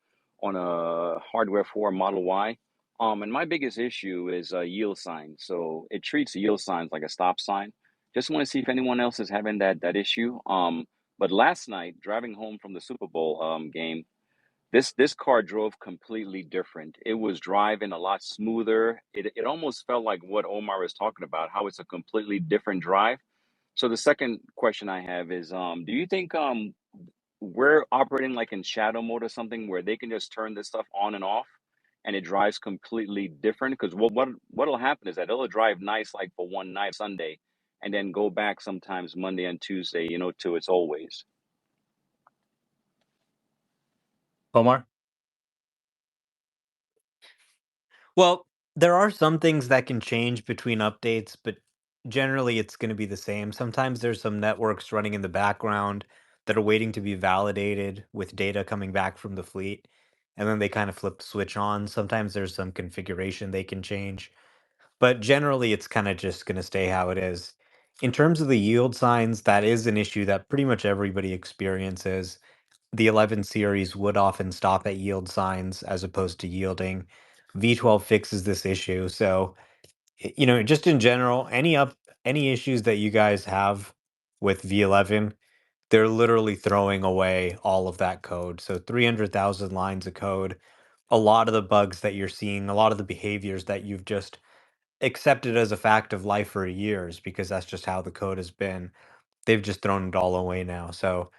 [SPEAKER 8] on a hardware 4 Model Y. And my biggest issue is a yield sign. So it treats yield signs like a stop sign. Just want to see if anyone else is having that issue. But last night, driving home from the Super Bowl game, this car drove completely different. It was driving a lot smoother. It almost felt like what Omar was talking about, how it's a completely different drive. So the second question I have is, do you think we're operating like in shadow mode or something where they can just turn this stuff on and off? and it drives completely different. Because what'll happen is that it'll drive nice like for one night Sunday, and then go back sometimes Monday and Tuesday, to its old ways.
[SPEAKER 1] Omar?
[SPEAKER 2] Well, there are some things that can change between updates, but generally it's going to be the same. Sometimes there's some networks running in the background that are waiting to be validated with data coming back from the fleet, and then they kind of flip the switch on. Sometimes there's some configuration they can change, but generally it's kind of just going to stay how it is. In terms of the yield signs, that is an issue that pretty much everybody experiences. The 11 series would often stop at yield signs as opposed to yielding. V12 fixes this issue. So, just in general, any issues that you guys have with V11, they're literally throwing away all of that code. So 300,000 lines of code, a lot of the bugs that you're seeing, a lot of the behaviors that you've just accepted as a fact of life for years because that's just how the code has been. They've just thrown it all away now. So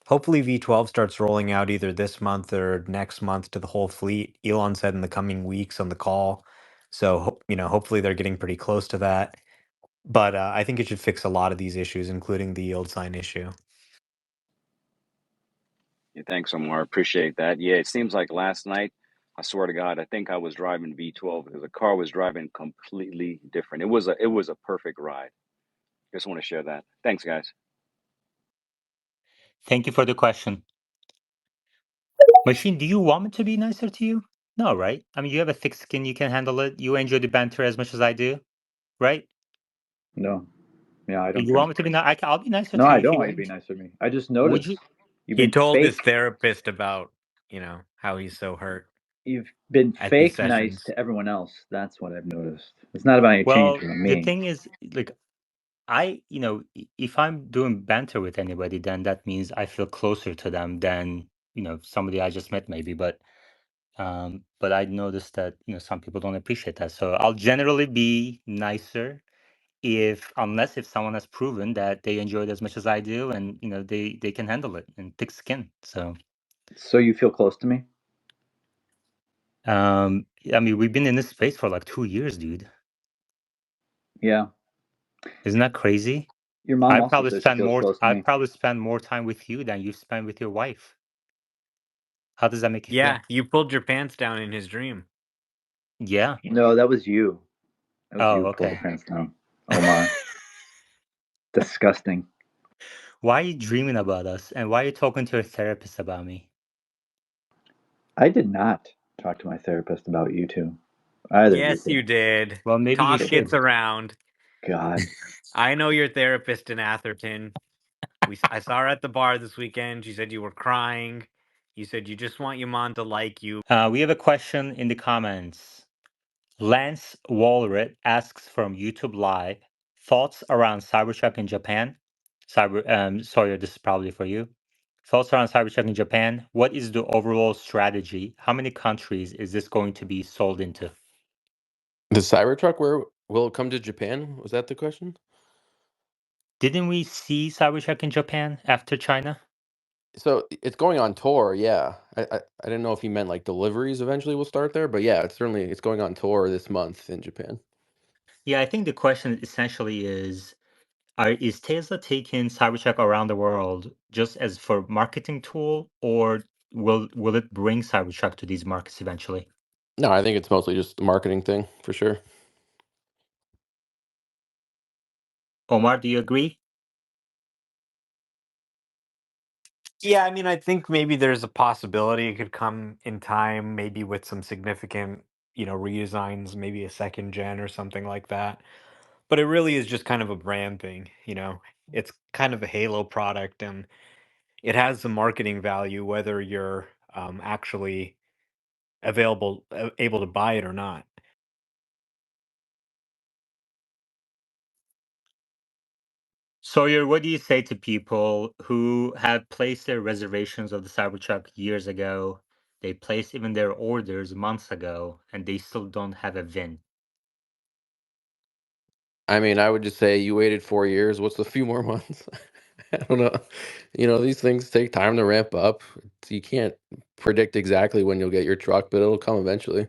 [SPEAKER 2] hopefully V12 starts rolling out either this month or next month to the whole fleet. Elon said in the coming weeks on the call. So, hopefully they're getting pretty close to that. But I think it should fix a lot of these issues, including the yield sign issue.
[SPEAKER 8] Yeah, thanks, Omar. Appreciate that. Yeah, it seems like last night, I swear to God, I think I was driving V12 because the car was driving completely different. It was a perfect ride. Just want to share that. Thanks, guys.
[SPEAKER 1] Thank you for the question. Machine, do you want me to be nicer to you? No, right? I mean, you have a thick skin, you can handle it. You enjoy the banter as much as I do, right?
[SPEAKER 3] No. Yeah, I
[SPEAKER 1] Do
[SPEAKER 3] don't
[SPEAKER 1] you
[SPEAKER 3] care.
[SPEAKER 1] want me to be nice? I'll be nicer
[SPEAKER 3] No,
[SPEAKER 1] to you
[SPEAKER 3] I
[SPEAKER 1] if
[SPEAKER 3] don't
[SPEAKER 1] you
[SPEAKER 3] want you to be
[SPEAKER 1] want.
[SPEAKER 3] nicer to me. I just
[SPEAKER 1] Would
[SPEAKER 3] noticed
[SPEAKER 1] you?
[SPEAKER 3] you've
[SPEAKER 2] He
[SPEAKER 3] been
[SPEAKER 2] told his
[SPEAKER 3] fake.
[SPEAKER 2] therapist about, how he's so hurt
[SPEAKER 3] You've been
[SPEAKER 2] at these
[SPEAKER 3] fake nice
[SPEAKER 2] sessions.
[SPEAKER 3] to everyone else. That's what I've noticed. It's not about any change
[SPEAKER 1] Well,
[SPEAKER 3] for
[SPEAKER 1] the
[SPEAKER 3] me.
[SPEAKER 1] thing is, like, if I'm doing banter with anybody, then that means I feel closer to them than, somebody I just met maybe. But I noticed that, some people don't appreciate that. So I'll generally be nicer unless if someone has proven that they enjoy it as much as I do and, they can handle it and thick skin. So,
[SPEAKER 3] So you feel close to me?
[SPEAKER 1] I mean, we've been in this space for like 2 years, dude.
[SPEAKER 3] Yeah.
[SPEAKER 1] Isn't that crazy?
[SPEAKER 3] Your mom
[SPEAKER 1] I
[SPEAKER 3] also
[SPEAKER 1] probably
[SPEAKER 3] says she
[SPEAKER 1] spend
[SPEAKER 3] feels
[SPEAKER 1] more,
[SPEAKER 3] close to
[SPEAKER 1] I
[SPEAKER 3] me.
[SPEAKER 1] probably spend more time with you than you spend with your wife. How does that make you
[SPEAKER 2] Yeah,
[SPEAKER 1] feel?
[SPEAKER 2] you pulled your pants down in his dream.
[SPEAKER 1] Yeah.
[SPEAKER 3] No, that was you. That was
[SPEAKER 1] Oh,
[SPEAKER 3] you who pulled the
[SPEAKER 1] okay.
[SPEAKER 3] pants down. Omar. Disgusting.
[SPEAKER 1] Why are you dreaming about us? And why are you talking to your therapist about me?
[SPEAKER 3] I did not talk to my therapist about you two. Either of you
[SPEAKER 2] Yes,
[SPEAKER 3] two.
[SPEAKER 2] you did.
[SPEAKER 1] Well, maybe you
[SPEAKER 2] Talk gets
[SPEAKER 1] should.
[SPEAKER 2] around.
[SPEAKER 3] God.
[SPEAKER 2] I know your therapist in Atherton. I saw her at the bar this weekend. She said you were crying. You said you just want your mom to like you.
[SPEAKER 1] We have a question in the comments. Lance Walred asks from YouTube Live, thoughts around Cybertruck in Japan? Sawyer, this is probably for you. Thoughts around Cybertruck in Japan. What is the overall strategy? How many countries is this going to be sold into?
[SPEAKER 4] The Cybertruck, where will it come to Japan? Was that the question?
[SPEAKER 1] Didn't we see Cybertruck in Japan after China?
[SPEAKER 4] So it's going on tour, yeah. I didn't know if you meant like deliveries eventually will start there, but yeah, it's going on tour this month in Japan.
[SPEAKER 1] Yeah, I think the question essentially is Tesla taking Cybertruck around the world just as for marketing tool, or will it bring Cybertruck to these markets eventually?
[SPEAKER 4] No, I think it's mostly just the marketing thing for sure.
[SPEAKER 1] Omar, do you agree?
[SPEAKER 2] Yeah, I mean, I think maybe there's a possibility it could come in time, maybe with some significant, redesigns, maybe a second gen or something like that. But it really is just kind of a brand thing. It's kind of a halo product and it has some marketing value, whether you're actually able to buy it or not.
[SPEAKER 1] Sawyer, what do you say to people who have placed their reservations of the Cybertruck years ago? They placed even their orders months ago, and they still don't have a VIN.
[SPEAKER 4] I mean, I would just say you waited 4 years. What's a few more months? I don't know. These things take time to ramp up. You can't predict exactly when you'll get your truck, but it'll come eventually.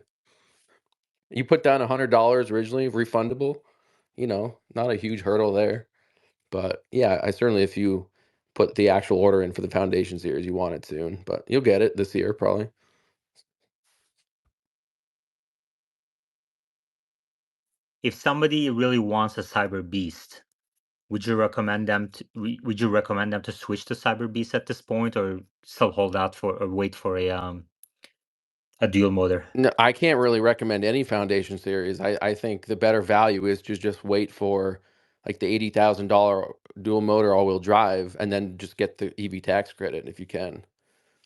[SPEAKER 4] You put down $100 originally, refundable. Not a huge hurdle there. But yeah, I certainly, if you put the actual order in for the Foundation series, you want it soon. But you'll get it this year probably.
[SPEAKER 1] If somebody really wants a Cyber Beast, would you recommend them to switch to Cyber Beast at this point, or still hold out for or wait for a dual motor?
[SPEAKER 4] No, I can't really recommend any Foundation series. I think the better value is to just wait for like the $80,000 dual motor all-wheel drive and then just get the EV tax credit if you can.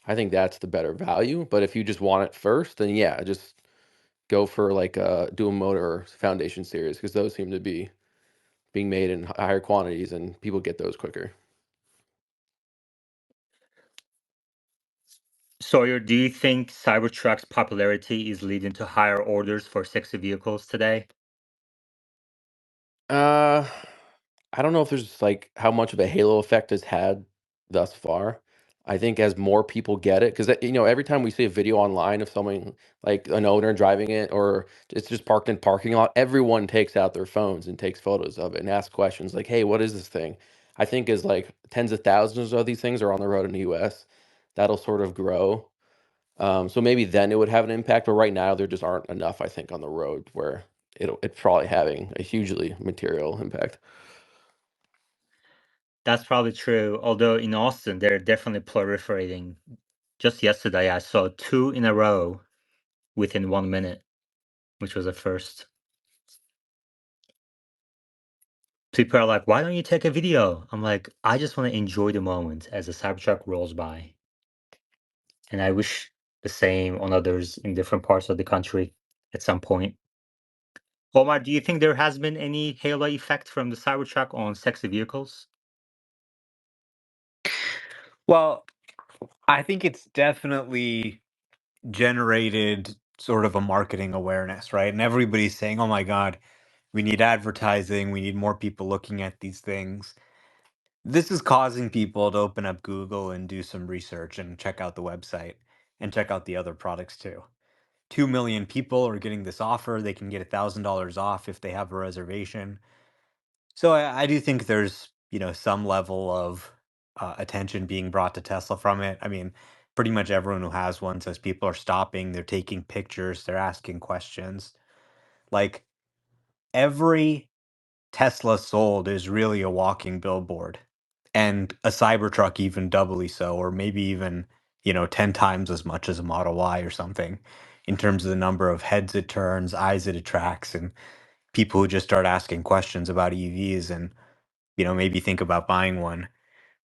[SPEAKER 4] I think that's the better value. But if you just want it first, then yeah, just go for like a dual motor Foundation series because those seem to be being made in higher quantities and people get those quicker.
[SPEAKER 1] Sawyer, do you think Cybertruck's popularity is leading to higher orders for sexy vehicles today?
[SPEAKER 4] Uh, I don't know if there's like how much of a halo effect it's had thus far. I think as more people get it, because every time we see a video online of someone like an owner driving it or it's just parked in parking lot, everyone takes out their phones and takes photos of it and asks questions like, "Hey, what is this thing?" I think as like tens of thousands of these things are on the road in the U.S., that'll sort of grow. So maybe then it would have an impact, but right now there just aren't enough, I think, on the road where it's probably having a hugely material impact.
[SPEAKER 1] That's probably true. Although in Austin, they're definitely proliferating. Just yesterday, I saw two in a row within 1 minute, which was a first. People are like, "Why don't you take a video?" I'm like, "I just want to enjoy the moment as the Cybertruck rolls by." And I wish the same on others in different parts of the country at some point. Omar, do you think there has been any halo effect from the Cybertruck on sexy vehicles?
[SPEAKER 2] Well, I think it's definitely generated sort of a marketing awareness, right? And everybody's saying, "Oh my God, we need advertising, we need more people looking at these things." This is causing people to open up Google and do some research and check out the website and check out the other products too. 2 million people are getting this offer. They can get $1,000 off if they have a reservation. So I do think there's, some level of attention being brought to Tesla from it. I mean, pretty much everyone who has one says people are stopping, they're taking pictures, they're asking questions. Like every Tesla sold is really a walking billboard, and a Cybertruck even doubly so, or maybe even 10 times as much as a Model Y or something, in terms of the number of heads it turns, eyes it attracts, and people who just start asking questions about EVs and maybe think about buying one.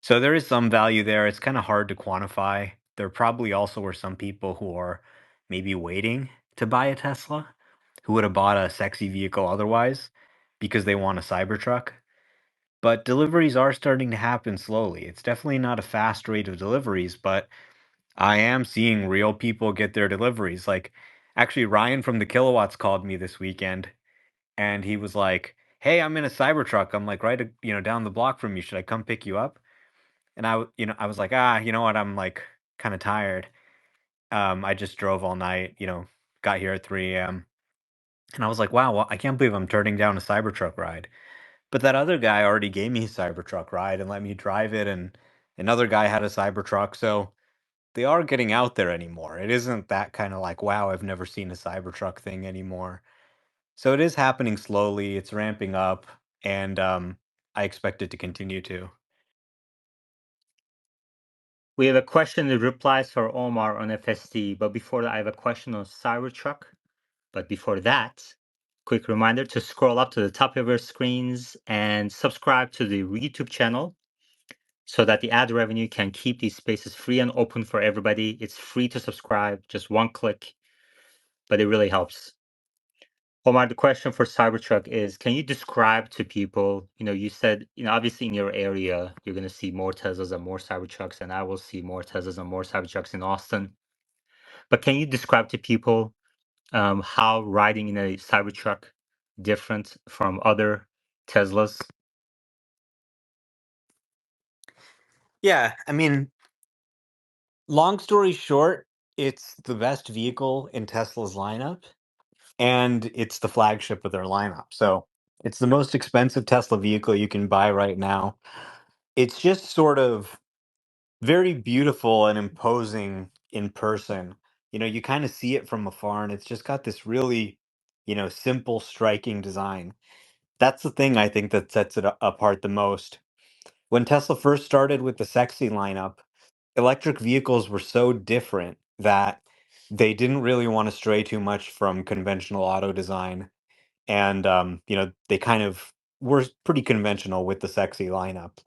[SPEAKER 2] So there is some value there. It's kind of hard to quantify. There probably also were some people who are maybe waiting to buy a Tesla who would have bought a sexy vehicle otherwise because they want a Cybertruck. But deliveries are starting to happen slowly. It's definitely not a fast rate of deliveries, but I am seeing real people get their deliveries. Like, actually, Ryan from the Kilowatts called me this weekend and he was like, "Hey, I'm in a Cybertruck. I'm like right, down the block from you. Should I come pick you up?" And I was like, you know what? I'm like kind of tired. I just drove all night, got here at 3 a.m. And I was like, wow, well, I can't believe I'm turning down a Cybertruck ride. But that other guy already gave me a Cybertruck ride and let me drive it. And another guy had a Cybertruck. So they are getting out there anymore. It isn't that kind of like, wow, I've never seen a Cybertruck thing anymore. So it is happening slowly. It's ramping up. And I expect it to continue to.
[SPEAKER 1] We have a question and replies for Omar on FSD, but before that, I have a question on Cybertruck. But before that, quick reminder to scroll up to the top of your screens and subscribe to the YouTube channel so that the ad revenue can keep these spaces free and open for everybody. It's free to subscribe, just one click, but it really helps. Omar, the question for Cybertruck is, can you describe to people, you said, obviously in your area, you're going to see more Teslas and more Cybertrucks, and I will see more Teslas and more Cybertrucks in Austin. But can you describe to people how riding in a Cybertruck different from other Teslas?
[SPEAKER 2] Yeah, I mean, long story short, it's the best vehicle in Tesla's lineup. and it's the flagship of their lineup. So it's the most expensive Tesla vehicle you can buy right now. It's just sort of very beautiful and imposing in person. You know, you kind of see it from afar, and it's just got this really, simple, striking design. That's the thing I think that sets it apart the most. When Tesla first started with the sexy lineup, electric vehicles were so different that they didn't really want to stray too much from conventional auto design. And, they kind of were pretty conventional with the sexy lineup.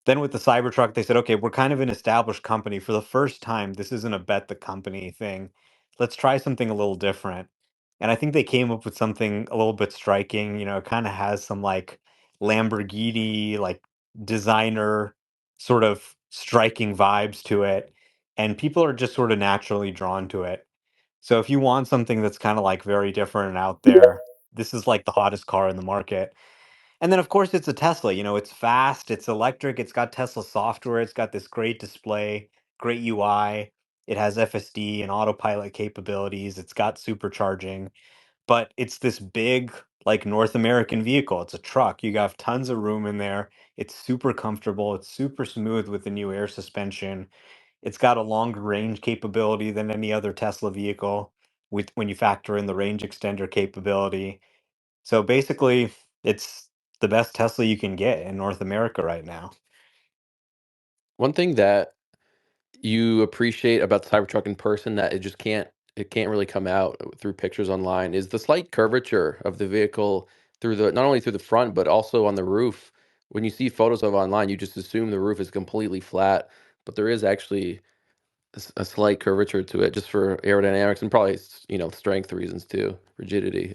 [SPEAKER 2] Then with the Cybertruck, they said, okay, we're kind of an established company. For the first time, this isn't a bet the company thing. Let's try something a little different. And I think they came up with something a little bit striking. It kind of has some like Lamborghini, like designer sort of striking vibes to it. And people are just sort of naturally drawn to it. So if you want something that's kind of like very different and out there, this is like the hottest car in the market. And then, of course, it's a Tesla. It's fast, it's electric, it's got Tesla software, it's got this great display, great UI. It has FSD and autopilot capabilities, it's got supercharging, but it's this big, like North American vehicle. It's a truck. You got tons of room in there. It's super comfortable. It's super smooth with the new air suspension. It's got a longer range capability than any other Tesla vehicle with when you factor in the range extender capability. So basically, it's the best Tesla you can get in North America right now.
[SPEAKER 4] One thing that you appreciate about the Cybertruck in person that it can't really come out through pictures online is the slight curvature of the vehicle through the not only through the front but also on the roof. When you see photos of online, you just assume the roof is completely flat, but there is actually a slight curvature to it just for aerodynamics and probably strength reasons too, rigidity.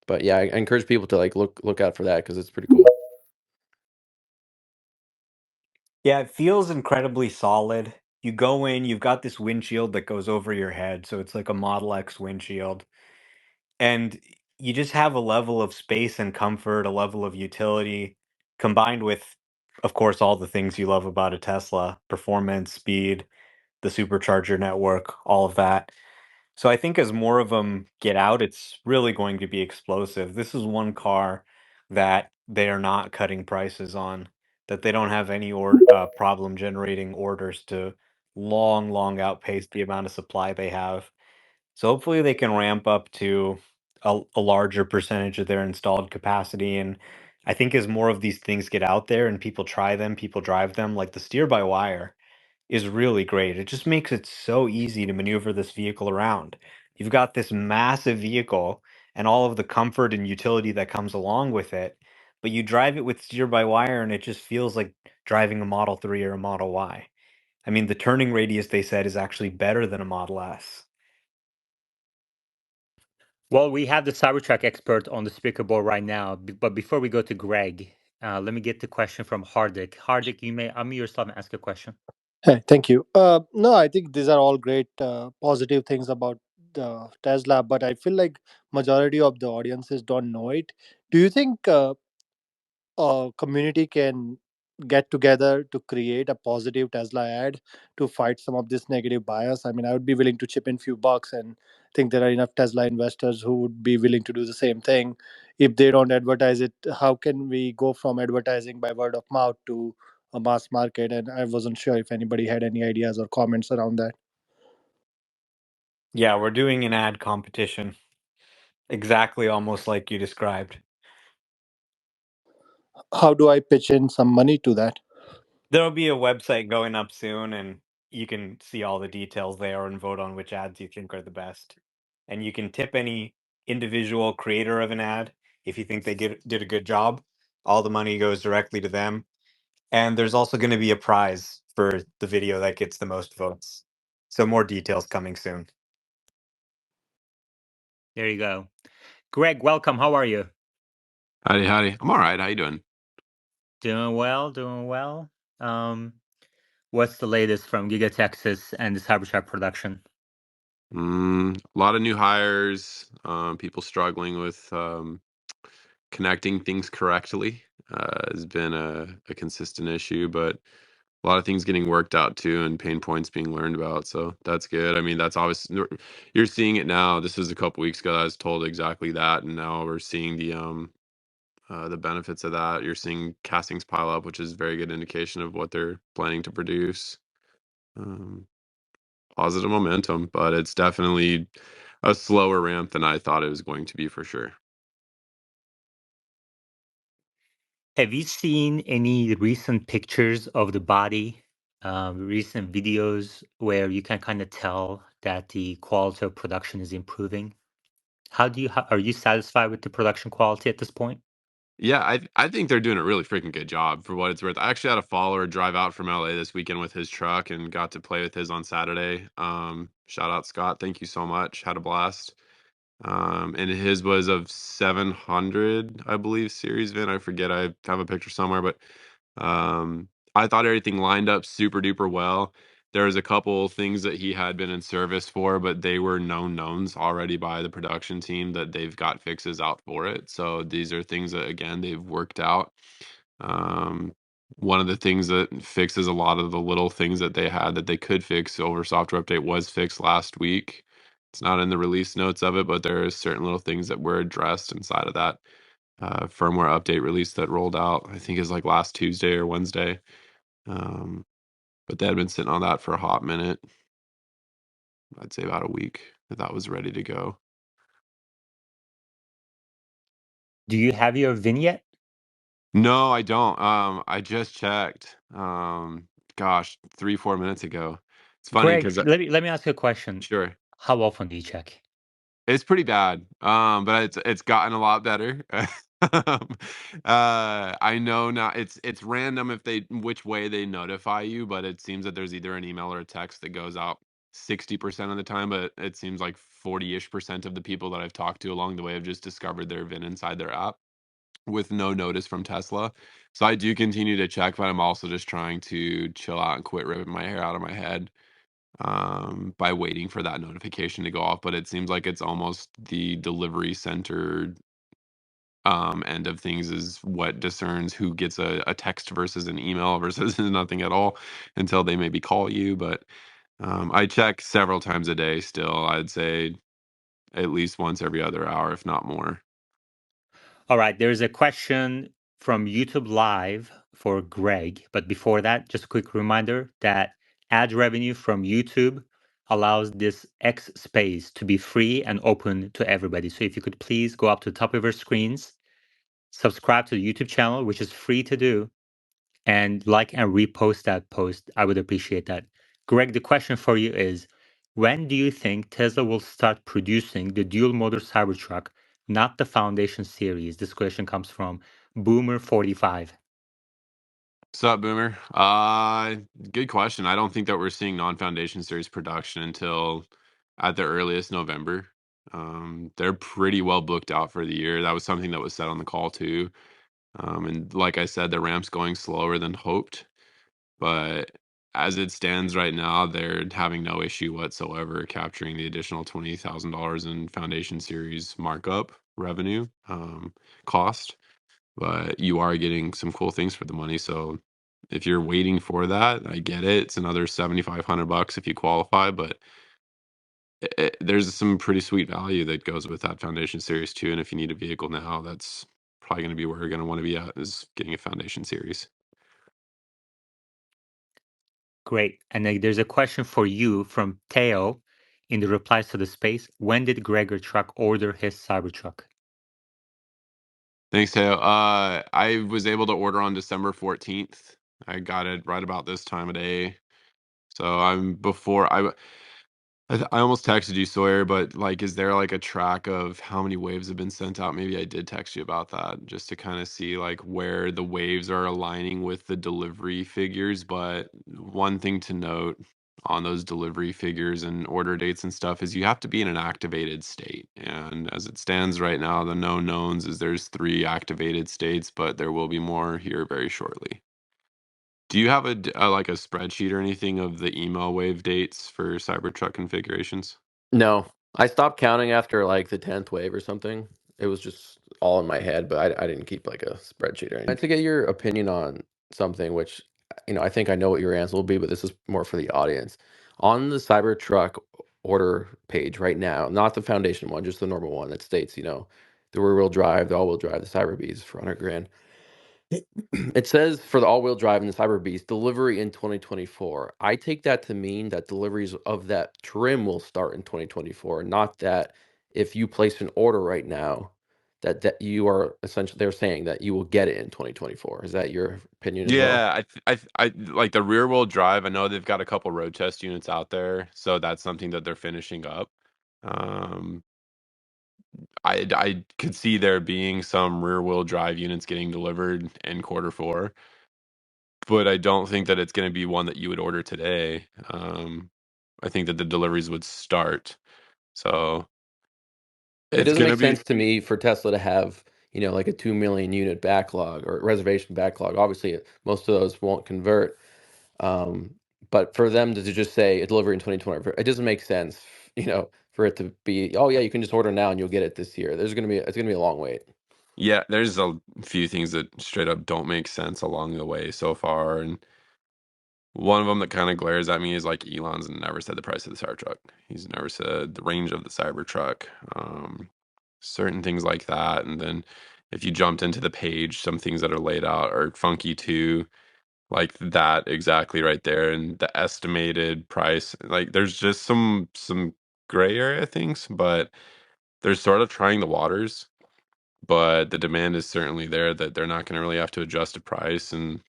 [SPEAKER 4] But yeah, I encourage people to like look out for that because it's pretty cool.
[SPEAKER 2] Yeah, it feels incredibly solid. You go in, you've got this windshield that goes over your head, so it's like a Model X windshield. And you just have a level of space and comfort, a level of utility, combined with, of course, all the things you love about a Tesla: performance, speed, the supercharger network, all of that. So I think as more of them get out, it's really going to be explosive. This is one car that they are not cutting prices on, that they don't have any problem generating orders to long outpace the amount of supply they have. So hopefully they can ramp up to a larger percentage of their installed capacity. And I think as more of these things get out there and people try them, people drive them, like the steer by wire is really great. It just makes it so easy to maneuver this vehicle around. You've got this massive vehicle and all of the comfort and utility that comes along with it, but you drive it with steer by wire and it just feels like driving a Model 3 or a Model Y. I mean, the turning radius they said is actually better than a Model S.
[SPEAKER 1] Well, we have the Cybertruck expert on the speaker board right now, but before we go to Greg, let me get the question from Hardik. Hardik, you may unmute yourself and ask a question.
[SPEAKER 9] Hey, thank you. No, I think these are all great positive things about the Tesla, but I feel like majority of the audiences don't know it. Do you think a community can get together to create a positive Tesla ad to fight some of this negative bias? I mean, I would be willing to chip in few bucks and think there are enough Tesla investors who would be willing to do the same thing. If they don't advertise it, how can we go from advertising by word of mouth to a mass market? And I wasn't sure if anybody had any ideas or comments around that.
[SPEAKER 2] Yeah, we're doing an ad competition. Exactly, almost like you described.
[SPEAKER 9] How do I pitch in some money to that?
[SPEAKER 2] There'll be a website going up soon, and you can see all the details there and vote on which ads you think are the best. And you can tip any individual creator of an ad if you think they did a good job. All the money goes directly to them. And there's also going to be a prize for the video that gets the most votes. So more details coming soon.
[SPEAKER 1] There you go. Greg, welcome. How are you?
[SPEAKER 10] Howdy, howdy. I'm all right. How you doing?
[SPEAKER 1] Doing well, doing well. What's the latest from Giga Texas and the Cybertruck production?
[SPEAKER 10] A lot of new hires, people struggling with connecting things correctly has been a consistent issue, but a lot of things getting worked out too, and pain points being learned about. So that's good. I mean, that's obviously you're seeing it now. This is a couple weeks ago that I was told exactly that, and now we're seeing the benefits of that. You're seeing castings pile up, which is a very good indication of what they're planning to produce. Um, Positive momentum, but it's definitely a slower ramp than I thought it was going to be for sure.
[SPEAKER 1] Have you seen any recent pictures of the body, recent videos where you can kind of tell that the quality of production is improving? Are you satisfied with the production quality at this point?
[SPEAKER 10] Yeah, I think they're doing a really freaking good job for what it's worth. I actually had a follower drive out from LA this weekend with his truck and got to play with his on Saturday. Shout out Scott, thank you so much. Had a blast. And his was of 700, I believe, series VIN. I forget. I have a picture somewhere, but I thought everything lined up super duper well. There was a couple things that he had been in service for, but they were known knowns already by the production team that they've got fixes out for it. So these are things that again they've worked out. Um, One of the things that fixes a lot of the little things that they had that they could fix over software update was fixed last week. It's not in the release notes of it, but there are certain little things that were addressed inside of that firmware update release that rolled out. I think is like last Tuesday or Wednesday. Um, but they had been sitting on that for a hot minute. I'd say about a week that was ready to go.
[SPEAKER 1] Do you have your VIN yet?
[SPEAKER 10] No, I don't. I just checked. Gosh, 3-4 minutes ago. It's funny
[SPEAKER 1] Greg,
[SPEAKER 10] because
[SPEAKER 1] let me ask you a question.
[SPEAKER 10] sure.
[SPEAKER 1] How often do you check?
[SPEAKER 10] It's pretty bad, but it's gotten a lot better. Um, I know now it's random if they which way they notify you, but it seems that there's either an email or a text that goes out 60% of the time, but it seems like 40-ish% of the people that I've talked to along the way have just discovered their VIN inside their app with no notice from Tesla. So I do continue to check, but I'm also just trying to chill out and quit ripping my hair out of my head by waiting for that notification to go off. But it seems like it's almost the delivery center end of things is what discerns who gets a text versus an email versus nothing at all until they maybe call you. But I check several times a day still. I'd say at least once every other hour, if not more.
[SPEAKER 1] All right, there's a question from YouTube Live for Greg. But before that, just a quick reminder that ad revenue from YouTube allows this X space to be free and open to everybody. So if you could please go up to the top of your screens, subscribe to the YouTube channel, which is free to do, and like and repost that post. I would appreciate that. Greg, the question for you is, when do you think Tesla will start producing the dual motor Cybertruck, not the Foundation series? This question comes from Boomer45.
[SPEAKER 10] What's up, Boomer? Good question. I don't think that we're seeing non-foundation series production until at the earliest November. They're pretty well booked out for the year. That was something that was said on the call too. And like I said, the ramp's going slower than hoped. But as it stands right now, they're having no issue whatsoever capturing the additional $20,000 in Foundation Series markup revenue cost. But you are getting some cool things for the money. So if you're waiting for that, I get it. It's another $7,500 if you qualify, but there's some pretty sweet value that goes with that Foundation Series too. And if you need a vehicle now, that's probably going to be where you're going to want to be at is getting a Foundation Series.
[SPEAKER 1] Great. And then there's a question for you from Teo in the replies to the space. When did Gregor Truck order his Cybertruck?
[SPEAKER 10] Thanks, Teo. I was able to order on December 14th. I got it right about this time of day. So I'm before I almost texted you, Sawyer, but like, is there like a track of how many waves have been sent out? Maybe I did text you about that just to kind of see like where the waves are aligning with the delivery figures. But one thing to note on those delivery figures and order dates and stuff is you have to be in an activated state. And as it stands right now, the known knowns is there's 3 activated states, but there will be more here very shortly. Do you have like a spreadsheet or anything of the email wave dates for Cybertruck configurations?
[SPEAKER 4] No, I stopped counting after like the 10th wave or something. It was just all in my head, but I didn't keep like a spreadsheet or anything. To get your opinion on something, which I think I know what your answer will be, but this is more for the audience. On the Cybertruck order page right now, not the foundation one, just the normal one that states, the rear-wheel drive, the all-wheel drive, the Cyberbees for 100 grand. It says for the all-wheel drive and the Cyberbeast, delivery in 2024. I take that to mean that deliveries of that trim will start in 2024, not that if you place an order right now, that you are essentially, they're saying that you will get it in 2024. Is that your opinion as well?
[SPEAKER 10] Yeah, I like the rear wheel drive. I know they've got a couple road test units out there, so that's something that they're finishing up. Um, I could see there being some rear wheel drive units getting delivered in quarter 4, but I don't think that it's going to be one that you would order today. I think that the deliveries would start, so
[SPEAKER 4] It
[SPEAKER 10] it's
[SPEAKER 4] doesn't
[SPEAKER 10] going
[SPEAKER 4] make
[SPEAKER 10] to be.
[SPEAKER 4] sense to me for Tesla to have, like a 2 million unit backlog or reservation backlog. Obviously, most of those won't convert. Um, but for them to just say a delivery in 2020, it doesn't make sense, for it to be, oh yeah, you can just order now and you'll get it this year. It's gonna be a long wait.
[SPEAKER 10] Yeah, there's a few things that straight up don't make sense along the way so far, and one of them that kind of glares at me is like Elon's never said the price of the Cybertruck. He's never said the range of the Cybertruck. Certain things like that, and then if you jumped into the page, some things that are laid out are funky too, like that exactly right there, and the estimated price. Like there's just some gray area things, but they're sort of trying the waters. But the demand is certainly there that they're not going to really have to adjust a price. And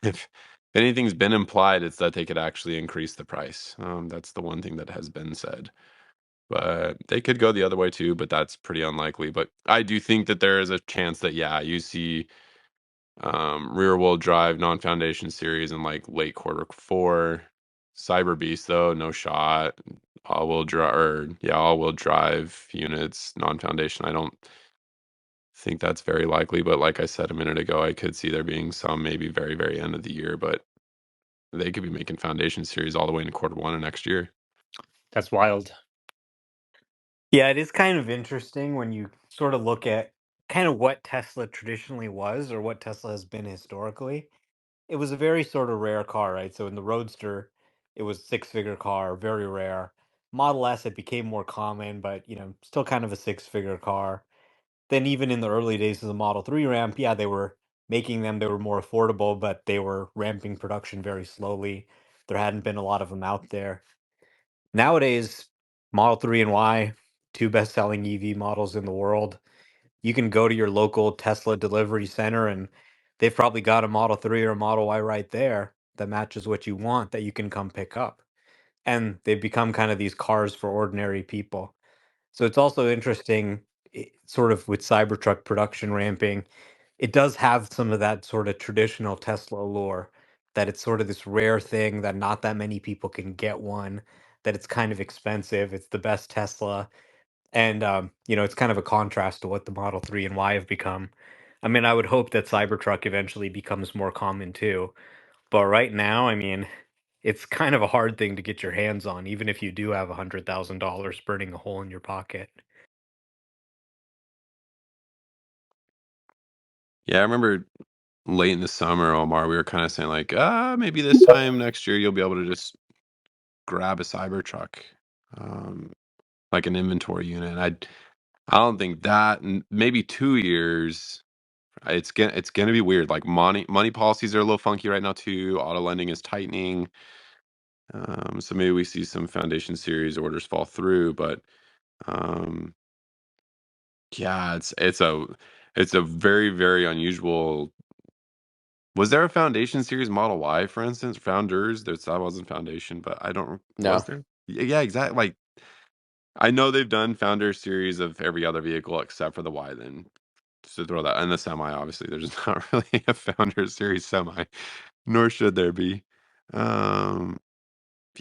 [SPEAKER 10] if anything's been implied, it's that they could actually increase the price. That's the one thing that has been said. But they could go the other way too, but that's pretty unlikely. But I do think that there is a chance that, yeah, you see rear wheel drive non foundation series in like late quarter 4. Cyber Beast, though, no shot. All wheel drive units, non foundation. I don't think that's very likely, but like I said a minute ago, I could see there being some maybe very, very end of the year, but they could be making foundation series all the way into quarter 1 of next year.
[SPEAKER 1] That's wild.
[SPEAKER 2] Yeah, it is kind of interesting when you sort of look at kind of what Tesla traditionally was or what Tesla has been historically. It was a very sort of rare car, right? So in the Roadster, it was six-figure car, very rare. Model S, it became more common, but still kind of a six-figure car. Then even in the early days of the Model 3 ramp, yeah, they were making them, they were more affordable, but they were ramping production very slowly. There hadn't been a lot of them out there. Nowadays, Model 3 and Y, two best-selling EV models in the world. You can go to your local Tesla delivery center and they've probably got a Model 3 or a Model Y right there that matches what you want that you can come pick up. And they've become kind of these cars for ordinary people. So it's also interesting, sort of with Cybertruck production ramping, it does have some of that sort of traditional Tesla allure, that it's sort of this rare thing that not that many people can get one, that it's kind of expensive, it's the best Tesla, and it's kind of a contrast to what the Model 3 and Y have become. I mean, I would hope that Cybertruck eventually becomes more common too, but right now, I mean, it's kind of a hard thing to get your hands on, even if you do have $100,000 burning a hole in your pocket.
[SPEAKER 10] Yeah, I remember late in the summer, Omar, we were kind of saying like, maybe this time next year you'll be able to just grab a Cybertruck, um, like an inventory unit. And I don't think that, and maybe 2 years. It's gonna be weird. Like money policies are a little funky right now too. Auto lending is tightening. So maybe we see some foundation series orders fall through, but um, yeah, it's a very, very unusual. Was there a foundation series Model Y, for instance, founders? That wasn't foundation, but I don't. Was
[SPEAKER 4] No.
[SPEAKER 10] there? Yeah, exactly. Like I know they've done founder series of every other vehicle except for the Y. Then to throw that and the semi, obviously, there's not really a founder series semi, nor should there be. Um,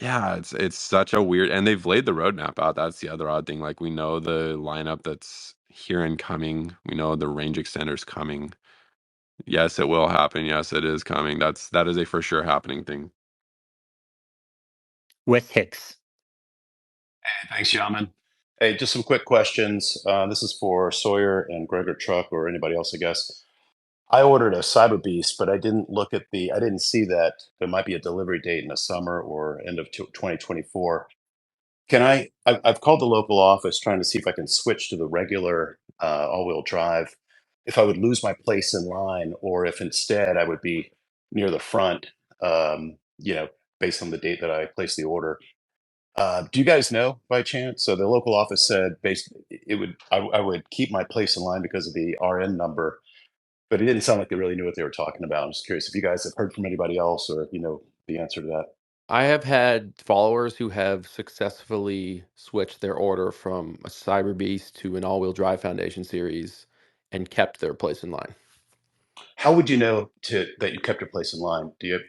[SPEAKER 10] Yeah, it's such a weird, and they've laid the roadmap out. That's the other odd thing. Like we know the lineup that's here and coming. We know the range extender's coming. Yes, it will happen. Yes, it is coming. That is a for sure happening thing.
[SPEAKER 1] West Hicks.
[SPEAKER 11] Hey, thanks, Yaman. Hey, just some quick questions. This is for Sawyer and Gregor Truck or anybody else, I guess. I ordered a Cyber Beast, but I didn't I didn't see that there might be a delivery date in the summer or end of 2024. I've called the local office trying to see if I can switch to the regular all-wheel drive, if I would lose my place in line, or if instead I would be near the front, based on the date that I placed the order. Do you guys know by chance? So the local office said I would keep my place in line because of the RN number, but it didn't sound like they really knew what they were talking about. I'm just curious if you guys have heard from anybody else or if you know the answer to that.
[SPEAKER 4] I have had followers who have successfully switched their order from a Cyber Beast to an all-wheel drive Foundation series and kept their place in line.
[SPEAKER 11] How would you know that you kept your place in line? Do you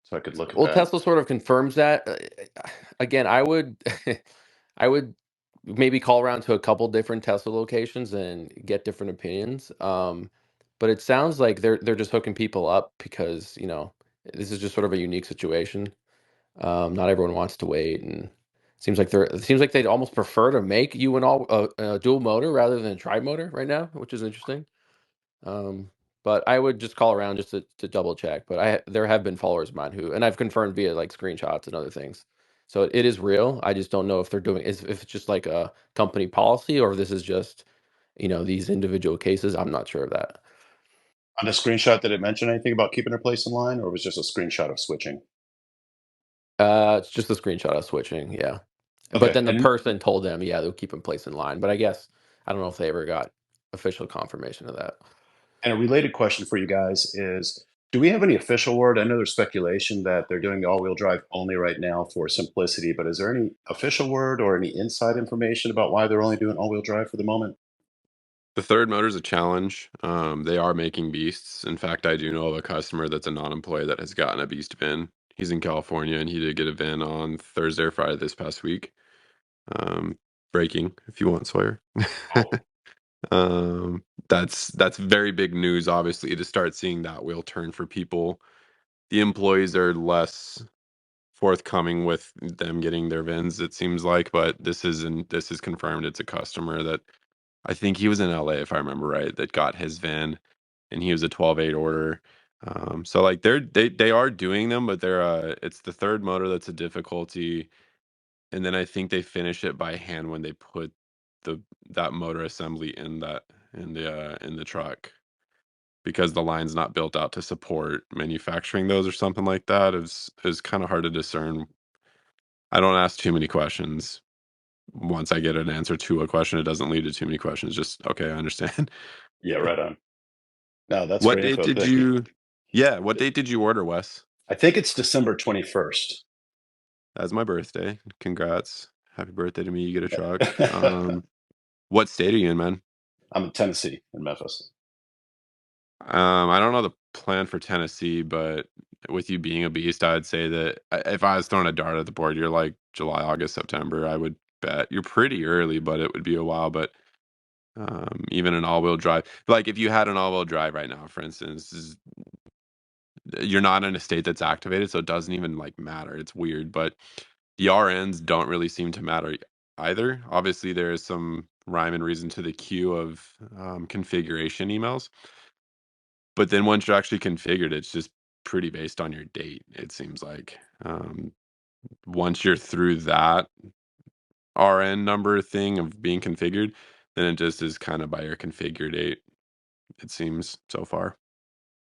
[SPEAKER 11] so I could look at
[SPEAKER 4] Well,
[SPEAKER 11] that?
[SPEAKER 4] Tesla sort of confirms that. Again, I would I would maybe call around to a couple different Tesla locations and get different opinions. But it sounds like they're just hooking people up because, this is just sort of a unique situation. Not everyone wants to wait, and it seems like they'd almost prefer to make you an all dual motor rather than a tri motor right now, which is interesting. Um, but I would just call around just to double check. But there have been followers of mine and I've confirmed via like screenshots and other things. So it is real. I just don't know if if it's just like a company policy or if this is just, these individual cases. I'm not sure of that.
[SPEAKER 11] On the screenshot, did it mention anything about keeping her place in line, or was it just a screenshot of switching?
[SPEAKER 4] It's just a screenshot of switching, yeah. But
[SPEAKER 11] Okay,
[SPEAKER 4] then the
[SPEAKER 11] and
[SPEAKER 4] person told them, yeah, they'll keep in place in line. But I guess I don't know if they ever got official confirmation of that.
[SPEAKER 11] a related question for you guys is: do we have any official word? I know there's speculation that they're doing the all-wheel drive only right now for simplicity, but is there any official word or any inside information about why they're only doing all-wheel drive for the moment?
[SPEAKER 10] The third motor is a challenge. They are making beasts. In fact, I do know of a customer that's a non-employee that has gotten a beast VIN. He's in California and he did get a VIN on Thursday or Friday this past week. Um, Breaking, if you want, Sawyer.
[SPEAKER 11] Oh,
[SPEAKER 10] That's very big news, obviously, to start seeing that wheel turn for people. The employees are less forthcoming with them getting their VINs, it seems like, but this is confirmed. It's a customer that I think he was in LA, if I remember right, that got his VIN, and he was a 12/8 order. So like they are doing them, but it's the third motor that's a difficulty, and then I think they finish it by hand when they put the that motor assembly in the truck because the line's not built out to support manufacturing those or something like that. Is kind of hard to discern. I don't ask too many questions. Once I get an answer to a question, it doesn't lead to too many questions. Just okay, I understand.
[SPEAKER 11] yeah, right on. No, that's
[SPEAKER 10] What
[SPEAKER 11] great
[SPEAKER 10] date
[SPEAKER 11] info.
[SPEAKER 10] did
[SPEAKER 11] Thank you.
[SPEAKER 10] you? Yeah, what date did you order, Wes?
[SPEAKER 11] I think it's December 21st.
[SPEAKER 10] That's my birthday. Congrats. Happy birthday to me. You get a truck. What state are you in, man?
[SPEAKER 11] I'm in Tennessee, in Memphis.
[SPEAKER 10] I don't know the plan for Tennessee, but with you being a beast, I'd say that if I was throwing a dart at the board, you're like July, August, September. I would bet you're pretty early, but it would be a while. But even an all-wheel drive, like if you had an all-wheel drive right now, for instance, you're not in a state that's activated, so it doesn't even like matter. It's weird, but the RNs don't really seem to matter either. Obviously, there is some rhyme and reason to the queue of configuration emails, but then once you're actually configured, it's just pretty based on your date. It seems like once you're through that RN number thing of being configured, then it just is kind of by your configure date. It seems so far.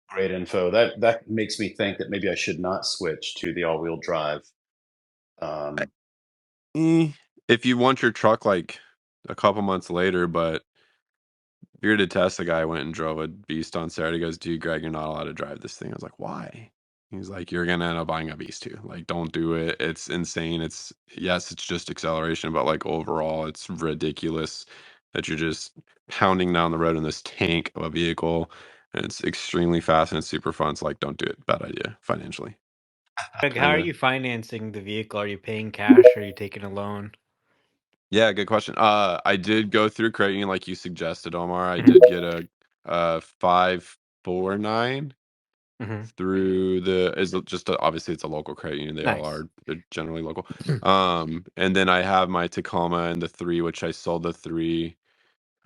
[SPEAKER 11] Great info. That makes me think that maybe I should not switch to the all-wheel drive. Um,
[SPEAKER 10] Eh, if you want your truck like a couple months later, but bearded Tesla guy went and drove a beast on Saturday. He goes, "Dude, Greg, you're not allowed to drive this thing." I was like, "Why?" He's like, "You're gonna end up buying a beast too. Like, don't do it. It's insane. It's yes, it's just acceleration, but like overall, it's ridiculous that you're just pounding down the road in this tank of a vehicle, and it's extremely fast and it's super fun. It's like, don't do it. Bad idea financially."
[SPEAKER 2] Like, how
[SPEAKER 10] Kind
[SPEAKER 2] are
[SPEAKER 10] of.
[SPEAKER 2] you financing the vehicle? Are you paying cash or are you taking a loan?
[SPEAKER 10] Yeah, good question. I did go through credit union like you suggested, Omar. I
[SPEAKER 2] Hmm.
[SPEAKER 10] did get a 549
[SPEAKER 2] Hmm.
[SPEAKER 10] through the is just obviously it's a local credit union. They all
[SPEAKER 2] Nice.
[SPEAKER 10] are. They're generally local. And then I have my Tacoma and the 3, which I sold the 3.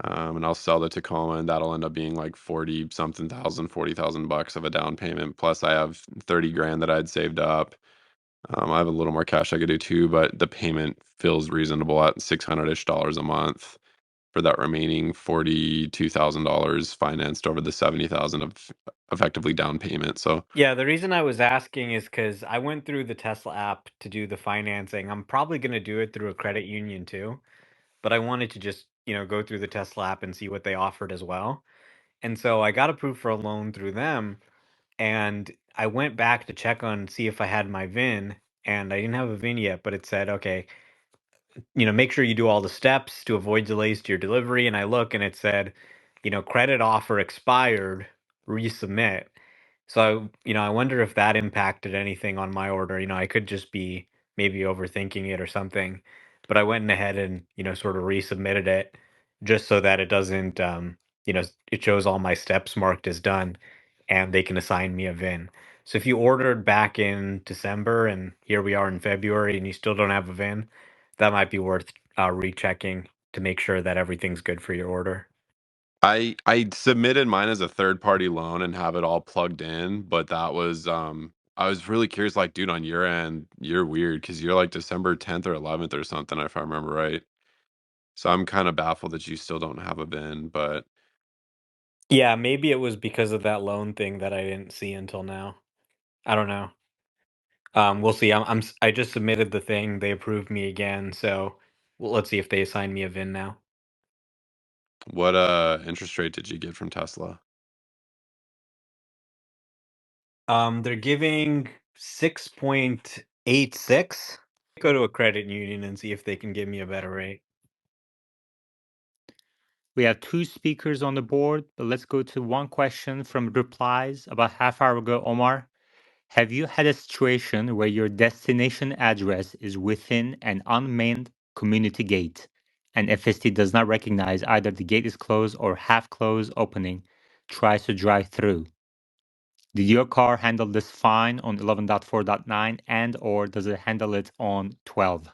[SPEAKER 10] And I'll sell the Tacoma, and that'll end up being like 40 something thousand, $40,000 of a down payment. Plus, I have 30 grand that I'd saved up. I have a little more cash I could do too, but the payment feels reasonable at $600-ish a month for that remaining $42,000 financed over the 70,000 of effectively down payment. So
[SPEAKER 2] Yeah, the reason I was asking is because I went through the Tesla app to do the financing. I'm probably going to do it through a credit union too, but I wanted to just, go through the Tesla app and see what they offered as well. And so I got approved for a loan through them, and I went back to check on see if I had my VIN, and I didn't have a VIN yet, but it said, okay, make sure you do all the steps to avoid delays to your delivery. And I look and it said, credit offer expired, resubmit. So, I wonder if that impacted anything on my order. I could just be maybe overthinking it or something, but I went ahead and, sort of resubmitted it just so that it doesn't, it shows all my steps marked as done and they can assign me a VIN. So if you ordered back in December and here we are in February and you still don't have a VIN, that might be worth rechecking to make sure that everything's good for your order.
[SPEAKER 10] I submitted mine as a third party loan and have it all plugged in, but that was I was really curious, like, dude, on your end, you're weird because you're like December 10th or 11th or something, if I remember right. So I'm kind of baffled that you still don't have a VIN, but
[SPEAKER 2] Yeah, maybe it was because of that loan thing that I didn't see until now. I don't know. We'll see. I just submitted the thing. They approved me again, so let's see if they assign me a VIN now.
[SPEAKER 10] what interest rate did you get from Tesla?
[SPEAKER 2] They're giving 6.86. Go to a credit union and see if they can give me a better rate.
[SPEAKER 1] We have two speakers on the board, but let's go to one question from replies about half hour ago. Omar, have you had a situation where your destination address is within an unmanned community gate and FST does not recognize either the gate is closed or half closed opening, tries to drive through? Did your car handle this fine on 11.4.9 and or does it handle it on 12?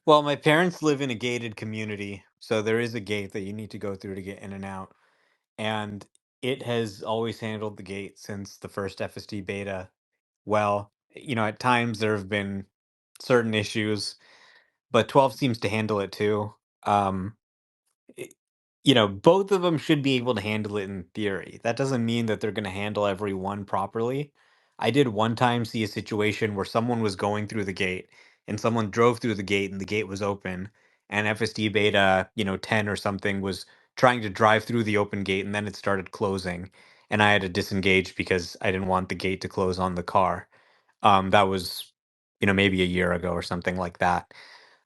[SPEAKER 2] Well, my parents live in a gated community, so there is a gate that you need to go through to get in and out. And it has always handled the gate since the first FSD beta. Well, at times there have been certain issues, but 12 seems to handle it too. Um, it- both of them should be able to handle it in theory. That doesn't mean that they're going to handle every one properly. I did one time see a situation where someone was going through the gate and someone drove through the gate and the gate was open and FSD beta, 10 or something was trying to drive through the open gate and then it started closing and I had to disengage because I didn't want the gate to close on the car. That was, maybe a year ago or something like that.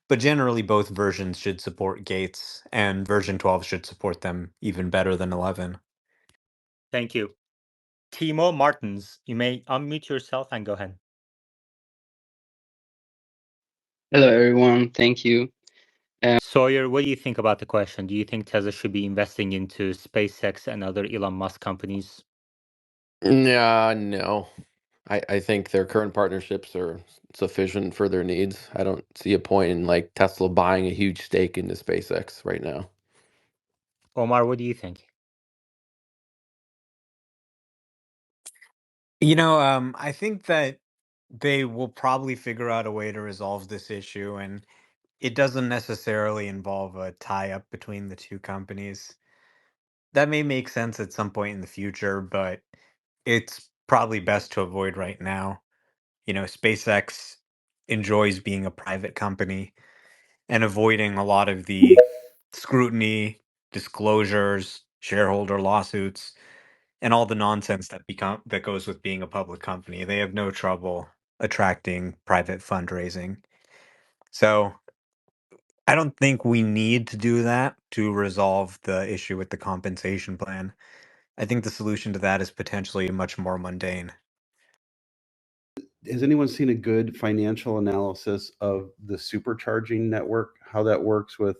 [SPEAKER 2] But generally, both versions should support gates, and version 12 should support them even better than 11.
[SPEAKER 1] Thank you. Timo Martins, you may unmute yourself and go ahead.
[SPEAKER 12] Hello, everyone. Thank you.
[SPEAKER 1] Sawyer, what do you think about the question? Do you think Tesla should be investing into SpaceX and other Elon Musk companies?
[SPEAKER 4] Yeah, no. I think their current partnerships are sufficient for their needs. I don't see a point in like Tesla buying a huge stake into SpaceX right now.
[SPEAKER 1] Omar, what do you think?
[SPEAKER 2] I think that they will probably figure out a way to resolve this issue, and it doesn't necessarily involve a tie-up between the two companies. That may make sense at some point in the future, but it's probably best to avoid right now. SpaceX enjoys being a private company and avoiding a lot of the scrutiny, disclosures, shareholder lawsuits, and all the nonsense that goes with being a public company. They have no trouble attracting private fundraising. So I don't think we need to do that to resolve the issue with the compensation plan. I think the solution to that is potentially much more mundane.
[SPEAKER 13] Has anyone seen a good financial analysis of the supercharging network, how that works with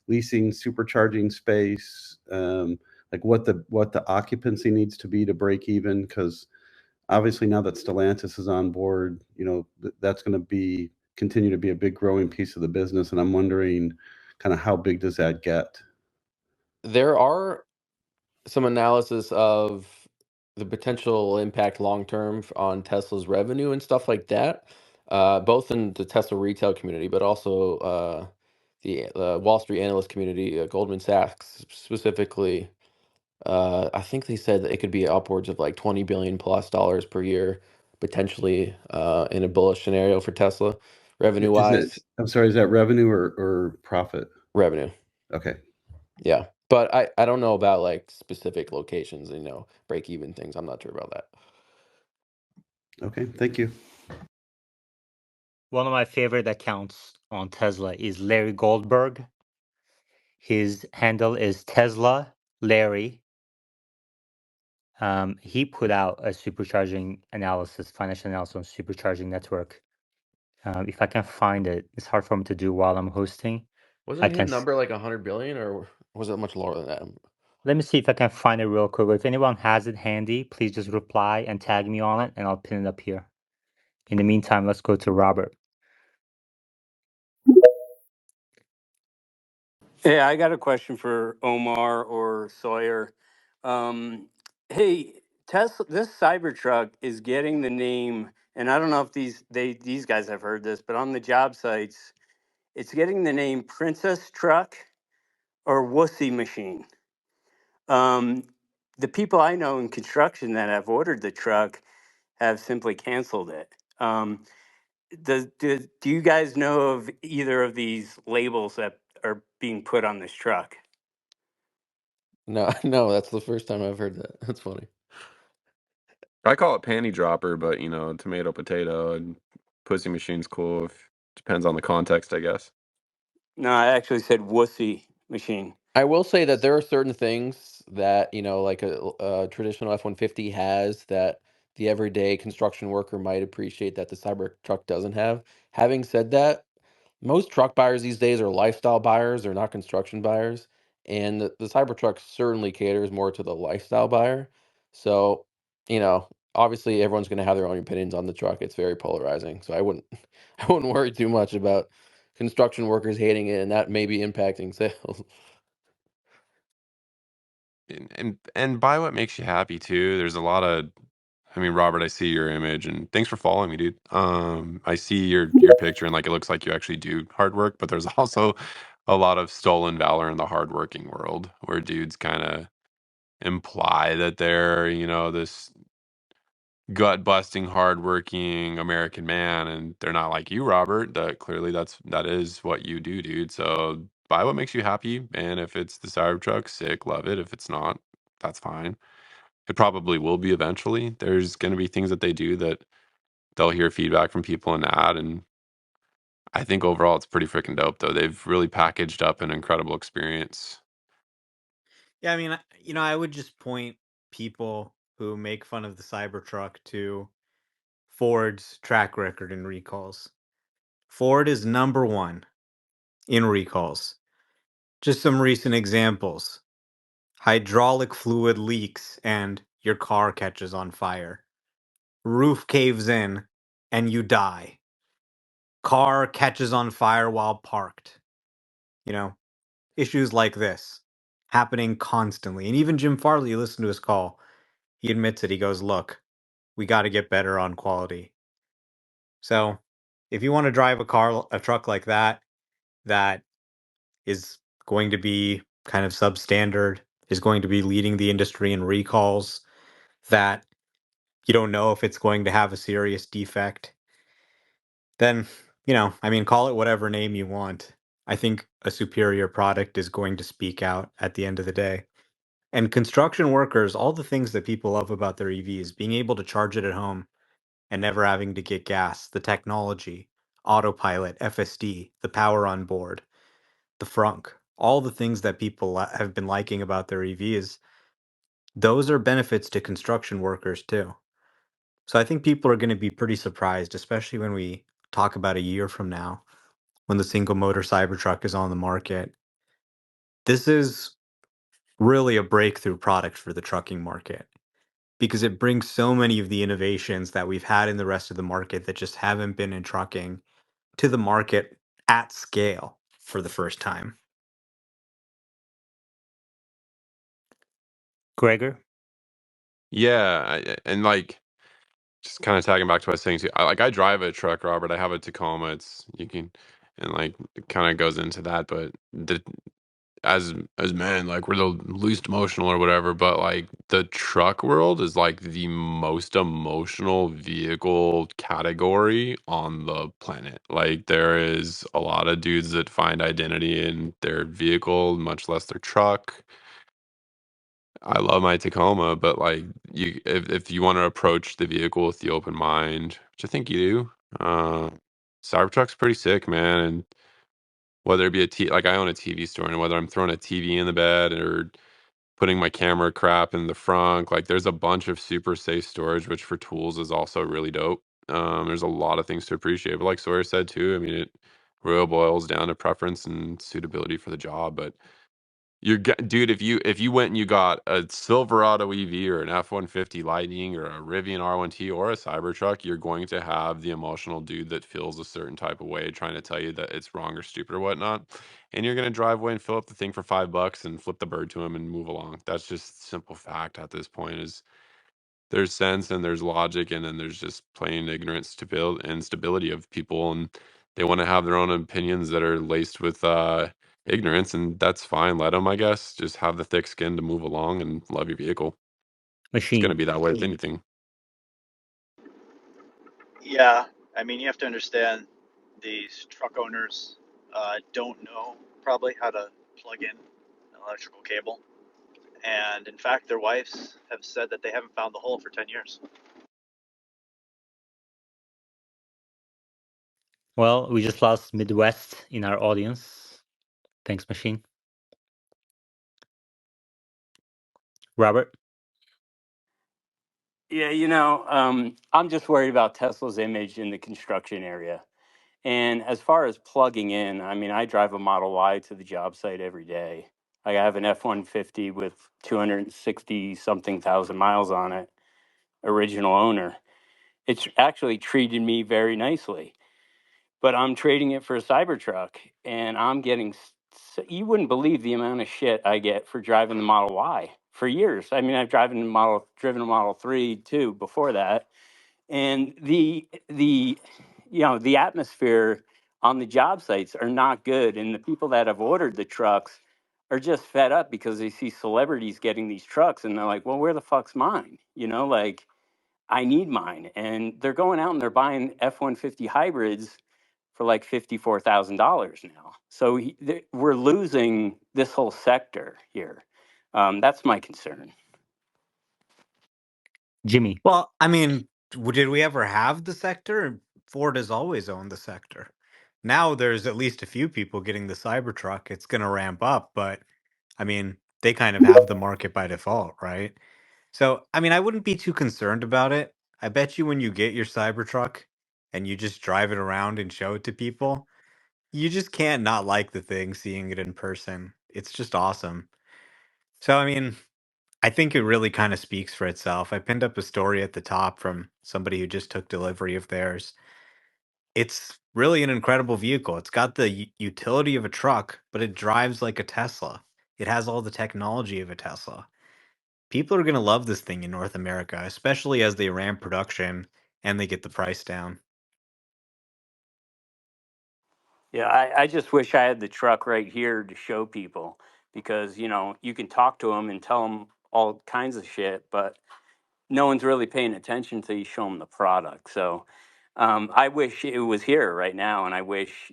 [SPEAKER 13] leasing supercharging space, like what the occupancy needs to be to break even? Because obviously now that Stellantis is on board, that's going to be continue to be a big growing piece of the business, and I'm wondering kind of how big does that get?
[SPEAKER 4] There are some analysis of the potential impact long term on Tesla's revenue and stuff like that, both in the Tesla retail community, but also the Wall Street analyst community, Goldman Sachs specifically. I think they said that it could be upwards of like 20 billion plus dollars per year, potentially in a bullish scenario for Tesla, revenue wise.
[SPEAKER 13] I'm sorry, is that revenue or profit?
[SPEAKER 4] Revenue.
[SPEAKER 13] Okay.
[SPEAKER 4] Yeah. But I don't know about like specific locations, break even things. I'm not sure about that.
[SPEAKER 13] Okay, thank you.
[SPEAKER 1] One of my favorite accounts on Tesla is Larry Goldberg. His handle is Tesla Larry. He put out a supercharging analysis, financial analysis on supercharging network. If I can find it, it's hard for me to do while I'm hosting.
[SPEAKER 4] Wasn't his number like 100 billion, or was it much lower than that?
[SPEAKER 1] Let me see if I can find it real quick. If anyone has it handy, please just reply and tag me on it, and I'll pin it up here. In the meantime, let's go to Robert.
[SPEAKER 14] Hey, I got a question for Omar or Sawyer. Hey, Tesla, this Cybertruck is getting the name, and I don't know if these guys have heard this, but on the job sites, it's getting the name Princess Truck or Wussy Machine. The people I know in construction that have ordered the truck have simply canceled it. Do you guys know of either of these labels that are being put on this truck?
[SPEAKER 4] No, no, that's the first time I've heard that. That's funny.
[SPEAKER 10] I call it panty dropper, but tomato, potato, and pussy machine's cool. Depends on the context, I guess.
[SPEAKER 14] No, I actually said Wussy Machine.
[SPEAKER 4] I will say that there are certain things that, like a traditional F-150 has that the everyday construction worker might appreciate that the Cybertruck doesn't have. Having said that, most truck buyers these days are lifestyle buyers, they're not construction buyers. And the Cybertruck certainly caters more to the lifestyle buyer. So, obviously everyone's going to have their own opinions on the truck. It's very polarizing. So I wouldn't I wouldn't worry too much about construction workers hating it and that may be impacting sales.
[SPEAKER 10] And buy what makes you happy too. There's a lot of, I mean, Robert, I see your image, and thanks for following me, dude. I see your picture, and like it looks like you actually do hard work, but there's also a lot of stolen valor in the hardworking world, where dudes kind of imply that they're, this gut busting, hardworking American man, and they're not like you, Robert. That clearly that is what you do, dude. So buy what makes you happy, and if it's the Cybertruck, sick, love it. If it's not, that's fine. It probably will be eventually. There's going to be things that they do that they'll hear feedback from people and add, and I think overall it's pretty freaking dope. Though they've really packaged up an incredible experience.
[SPEAKER 2] Yeah, I mean, I would just point people who make fun of the Cybertruck to Ford's track record in recalls. Ford is number one in recalls. Just some recent examples: hydraulic fluid leaks and your car catches on fire, roof caves in and you die, car catches on fire while parked. You know, issues like this happening constantly. And even Jim Farley, you listen to his call, he admits it. He goes, look, we got to get better on quality. So if you want to drive a truck like that, that is going to be kind of substandard, is going to be leading the industry in recalls, that you don't know if it's going to have a serious defect, then, I mean, call it whatever name you want. I think a superior product is going to speak out at the end of the day. And construction workers, all the things that people love about their EVs, being able to charge it at home and never having to get gas, the technology, autopilot, FSD, the power on board, the frunk, all the things that people have been liking about their EVs, those are benefits to construction workers too. So I think people are going to be pretty surprised, especially when we talk about a year from now, when the single motor Cybertruck is on the market. This is really a breakthrough product for the trucking market because it brings so many of the innovations that we've had in the rest of the market that just haven't been in trucking to the market at scale for the first time.
[SPEAKER 1] Gregor?
[SPEAKER 10] Yeah, and like just kind of tagging back to what I was saying too. I drive a truck, Robert. I have a Tacoma. It's you can and like it kind of goes into that, but as men, like we're the least emotional or whatever, but like the truck world is like the most emotional vehicle category on the planet. Like there is a lot of dudes that find identity in their vehicle, much less their truck. I love my Tacoma, but like if you want to approach the vehicle with the open mind, which I think you do, Cybertruck's pretty sick, man. And whether it be like I own a TV store, and whether I'm throwing a TV in the bed or putting my camera crap in the front, like there's a bunch of super safe storage, which for tools is also really dope. There's a lot of things to appreciate, but like Sawyer said too, I mean it real boils down to preference and suitability for the job, but dude, if you went and you got a Silverado EV or an F-150 Lightning or a Rivian R1T or a Cybertruck, you're going to have the emotional dude that feels a certain type of way trying to tell you that it's wrong or stupid or whatnot. And you're going to drive away and fill up the thing for $5 and flip the bird to him and move along. That's just simple fact at this point is there's sense and there's logic and then there's just plain ignorance to build and stability of people and they want to have their own opinions that are laced with ignorance, and that's fine. Let them, I guess. Just have the thick skin to move along and love your vehicle. It's going to
[SPEAKER 1] Machine.
[SPEAKER 10] be that way with anything.
[SPEAKER 3] Yeah, I mean, you have to understand these truck owners don't know probably how to plug in an electrical cable. And in fact, their wives have said that they haven't found the hole for 10 years.
[SPEAKER 1] Well, we just lost Midwest in our audience. Thanks, Machine. Robert?
[SPEAKER 14] Yeah, I'm just worried about Tesla's image in the construction area. And as far as plugging in, I mean, I drive a Model Y to the job site every day. I have an F-150 with 260 something thousand miles on it, original owner. It's actually treated me very nicely, but I'm trading it for a Cybertruck and I'm getting, you wouldn't believe the amount of shit I get for driving the Model Y for years. I mean, I've driven a Model 3 too before that. And the atmosphere on the job sites are not good. And the people that have ordered the trucks are just fed up because they see celebrities getting these trucks and they're like, well, where the fuck's mine? Like I need mine. And they're going out and they're buying F-150 hybrids for like $54,000 now. So we're losing this whole sector here. That's my concern.
[SPEAKER 1] Jimmy?
[SPEAKER 2] Well, I mean, did we ever have the sector? Ford has always owned the sector. Now there's at least a few people getting the Cybertruck. It's going to ramp up, but I mean, they kind of have the market by default, right? So, I mean, I wouldn't be too concerned about it. I bet you when you get your Cybertruck and you just drive it around and show it to people, you just can't not like the thing seeing it in person. It's just awesome. So, I mean, I think it really kind of speaks for itself. I pinned up a story at the top from somebody who just took delivery of theirs. It's really an incredible vehicle. It's got the utility of a truck, but it drives like a Tesla. It has all the technology of a Tesla. People are going to love this thing in North America, especially as they ramp production and they get the price down.
[SPEAKER 14] Yeah, I just wish I had the truck right here to show people because, you can talk to them and tell them all kinds of shit, but no one's really paying attention until you show them the product. So I wish it was here right now. And I wish,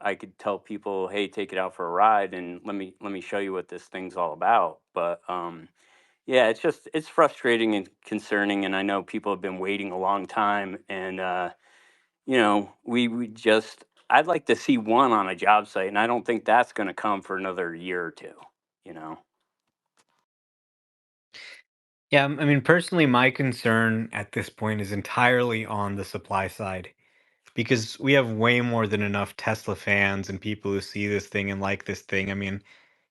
[SPEAKER 14] I could tell people, hey, take it out for a ride and let me show you what this thing's all about. But yeah, it's frustrating and concerning. And I know people have been waiting a long time. And, we just, I'd like to see one on a job site, and I don't think that's going to come for another year or two, you know?
[SPEAKER 2] Yeah, I mean, personally, my concern at this point is entirely on the supply side because we have way more than enough Tesla fans and people who see this thing and like this thing. I mean,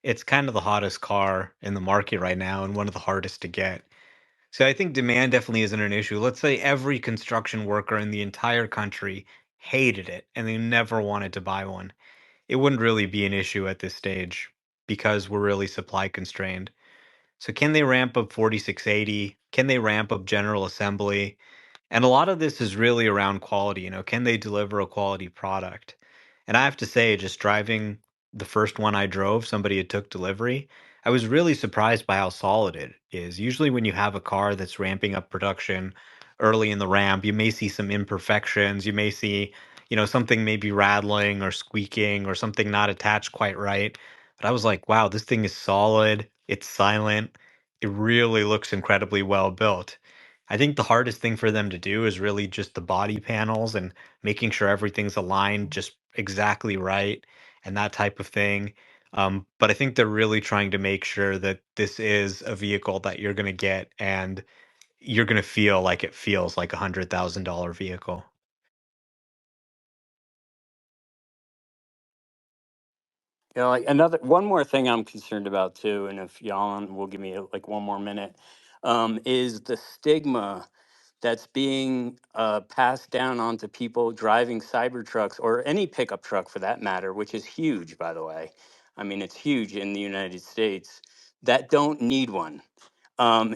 [SPEAKER 2] it's kind of the hottest car in the market right now and one of the hardest to get. So I think demand definitely isn't an issue. Let's say every construction worker in the entire country hated it and they never wanted to buy one. It wouldn't really be an issue at this stage because we're really supply constrained. So can they ramp up 4680? Can they ramp up General Assembly? And a lot of this is really around quality. Can they deliver a quality product? And I have to say, just driving the first one I drove, somebody had took delivery. I was really surprised by how solid it is. Usually, when you have a car that's ramping up production early in the ramp, you may see some imperfections. You may see, something maybe rattling or squeaking or something not attached quite right. But I was like, wow, this thing is solid. It's silent. It really looks incredibly well built. I think the hardest thing for them to do is really just the body panels and making sure everything's aligned just exactly right and that type of thing. But I think they're really trying to make sure that this is a vehicle that you're going to get and you're going to feel like it feels like $100,000 vehicle.
[SPEAKER 14] Like another one more thing I'm concerned about too, and if Yalan will give me like one more minute, is the stigma that's being passed down onto people driving Cybertrucks or any pickup truck for that matter, which is huge, by the way. I mean, it's huge in the United States that don't need one.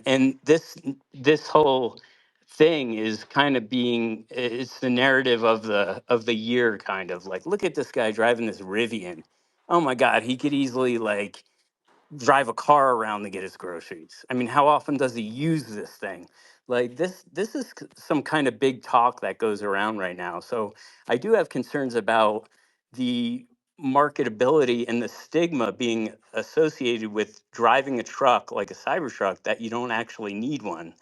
[SPEAKER 14] And this whole thing is kind of being it's the narrative of the year, kind of like, look at this guy driving this Rivian. Oh my God, he could easily like drive a car around to get his groceries. I mean, how often does he use this thing? Like this is some kind of big talk that goes around right now. So I do have concerns about the marketability and the stigma being associated with driving a truck like a Cybertruck that you don't actually need one.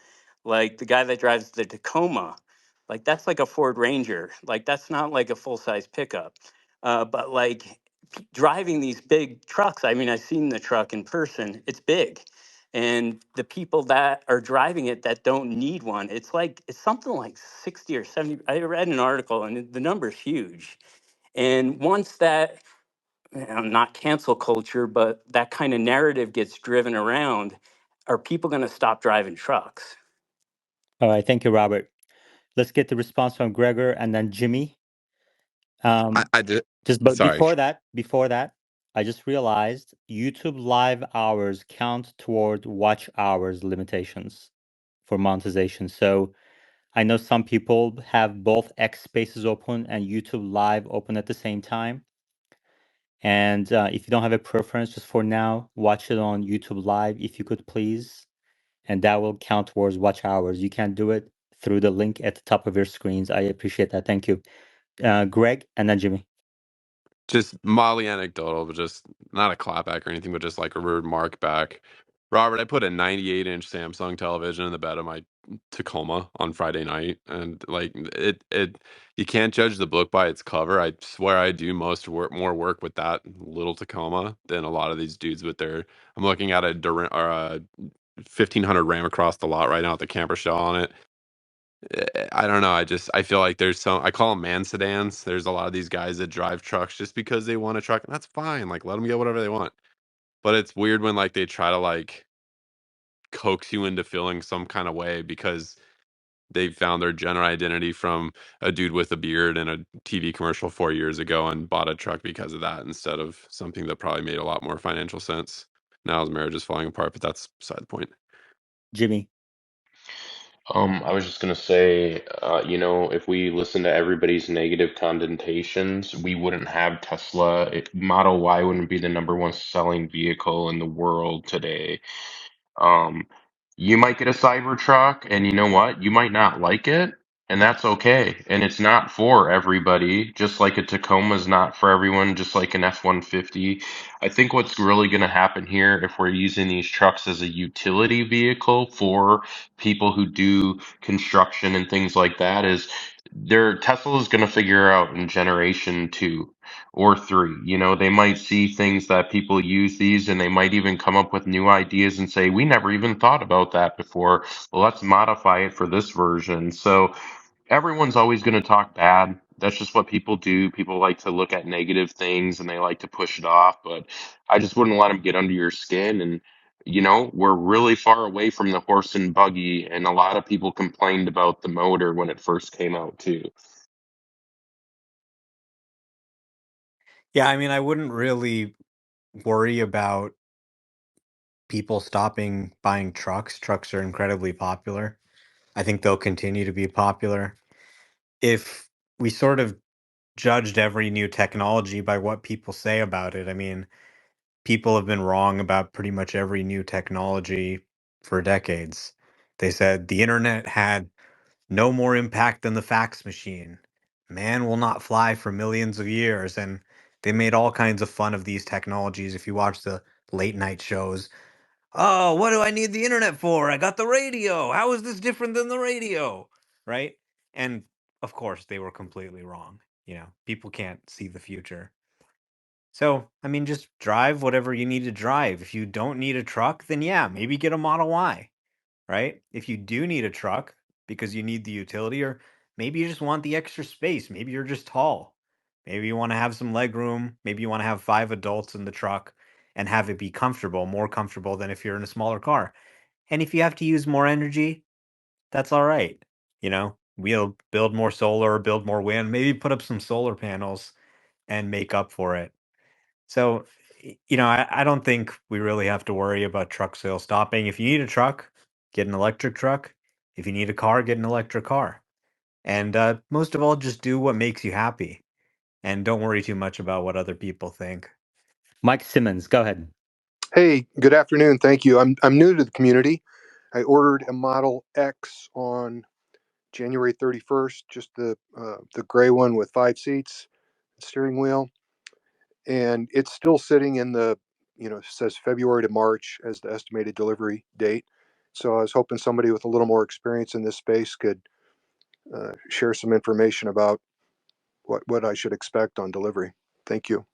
[SPEAKER 14] Like the guy that drives the Tacoma, like that's like a Ford Ranger. Like that's not like a full size pickup. But like driving these big trucks, I mean, I've seen the truck in person, it's big. And the people that are driving it that don't need one, it's something like 60 or 70. I read an article and the number's huge. And once that, not cancel culture, but that kind of narrative gets driven around, are people going to stop driving trucks?
[SPEAKER 1] All right, thank you, Robert. Let's get the response from Gregor and then Jimmy. Um,
[SPEAKER 10] I did.
[SPEAKER 1] but
[SPEAKER 10] Sorry.
[SPEAKER 1] before that, I just realized YouTube live hours count toward watch hours limitations for monetization. So I know some people have both X spaces open and YouTube live open at the same time. And if you don't have a preference, just for now, watch it on YouTube live if you could please. And that will count towards watch hours. You can do it through the link at the top of your screens. I appreciate that. Thank you. Greg and then Jimmy.
[SPEAKER 10] Just mildly anecdotal, but just not a clapback or anything, but just like a remark back. Robert, I put a 98-inch Samsung television in the bed of my Tacoma on Friday night, and like you can't judge the book by its cover. I swear I do more work with that little Tacoma than a lot of these dudes with their. I'm looking at a 1500 Ram across the lot right now with the camper shell on it. I don't know. I feel like there's some. I call them man sedans. There's a lot of these guys that drive trucks just because they want a truck, and that's fine. Like let them get whatever they want. But it's weird when like they try to like coax you into feeling some kind of way because they found their gender identity from a dude with a beard in a TV commercial 4 years ago and bought a truck because of that instead of something that probably made a lot more financial sense. Now his marriage is falling apart, but that's beside the point.
[SPEAKER 1] Jimmy.
[SPEAKER 5] I was just gonna say, if we listen to everybody's negative connotations, we wouldn't have Tesla. Model Y wouldn't be the number one selling vehicle in the world today. Um, you might get a Cybertruck, and you know what? You might not like it, and that's okay. And it's not for everybody, just like a Tacoma is not for everyone, just like an F-150. I think what's really going to happen here, if we're using these trucks as a utility vehicle for people who do construction and things like that, is Tesla is going to figure out in generation two or three. They might see things that people use these and they might even come up with new ideas and say, we never even thought about that before. Well, let's modify it for this version. So everyone's always going to talk bad. That's just what people do. People like to look at negative things and they like to push it off. But I just wouldn't let them get under your skin. And, we're really far away from the horse and buggy. And a lot of people complained about the motor when it first came out, too.
[SPEAKER 2] Yeah, I mean, I wouldn't really worry about people stopping buying trucks. Trucks are incredibly popular. I think they'll continue to be popular. If we sort of judged every new technology by what people say about it, I mean, people have been wrong about pretty much every new technology for decades. They said the internet had no more impact than the fax machine. Man will not fly for millions of years. And they made all kinds of fun of these technologies. If you watch the late night shows, oh, what do I need the internet for? I got the radio. How is this different than the radio? Right? And of course, they were completely wrong. People can't see the future. So, I mean, just drive whatever you need to drive. If you don't need a truck, then yeah, maybe get a Model Y, right? If you do need a truck because you need the utility, or maybe you just want the extra space, maybe you're just tall, maybe you want to have some leg room, maybe you want to have 5 adults in the truck and have it be comfortable, more comfortable than if you're in a smaller car. And if you have to use more energy, that's all right. We'll build more solar, build more wind, maybe put up some solar panels and make up for it. So, I don't think we really have to worry about truck sales stopping. If you need a truck, get an electric truck. If you need a car, get an electric car. And most of all, just do what makes you happy and don't worry too much about what other people think.
[SPEAKER 1] Mike Simmons, go ahead.
[SPEAKER 15] Hey, good afternoon. Thank you. I'm new to the community. I ordered a Model X on January 31st, just the gray one with 5 seats, steering wheel, and it's still sitting in it says February to March as the estimated delivery date. So I was hoping somebody with a little more experience in this space could share some information about what I should expect on delivery. Thank you.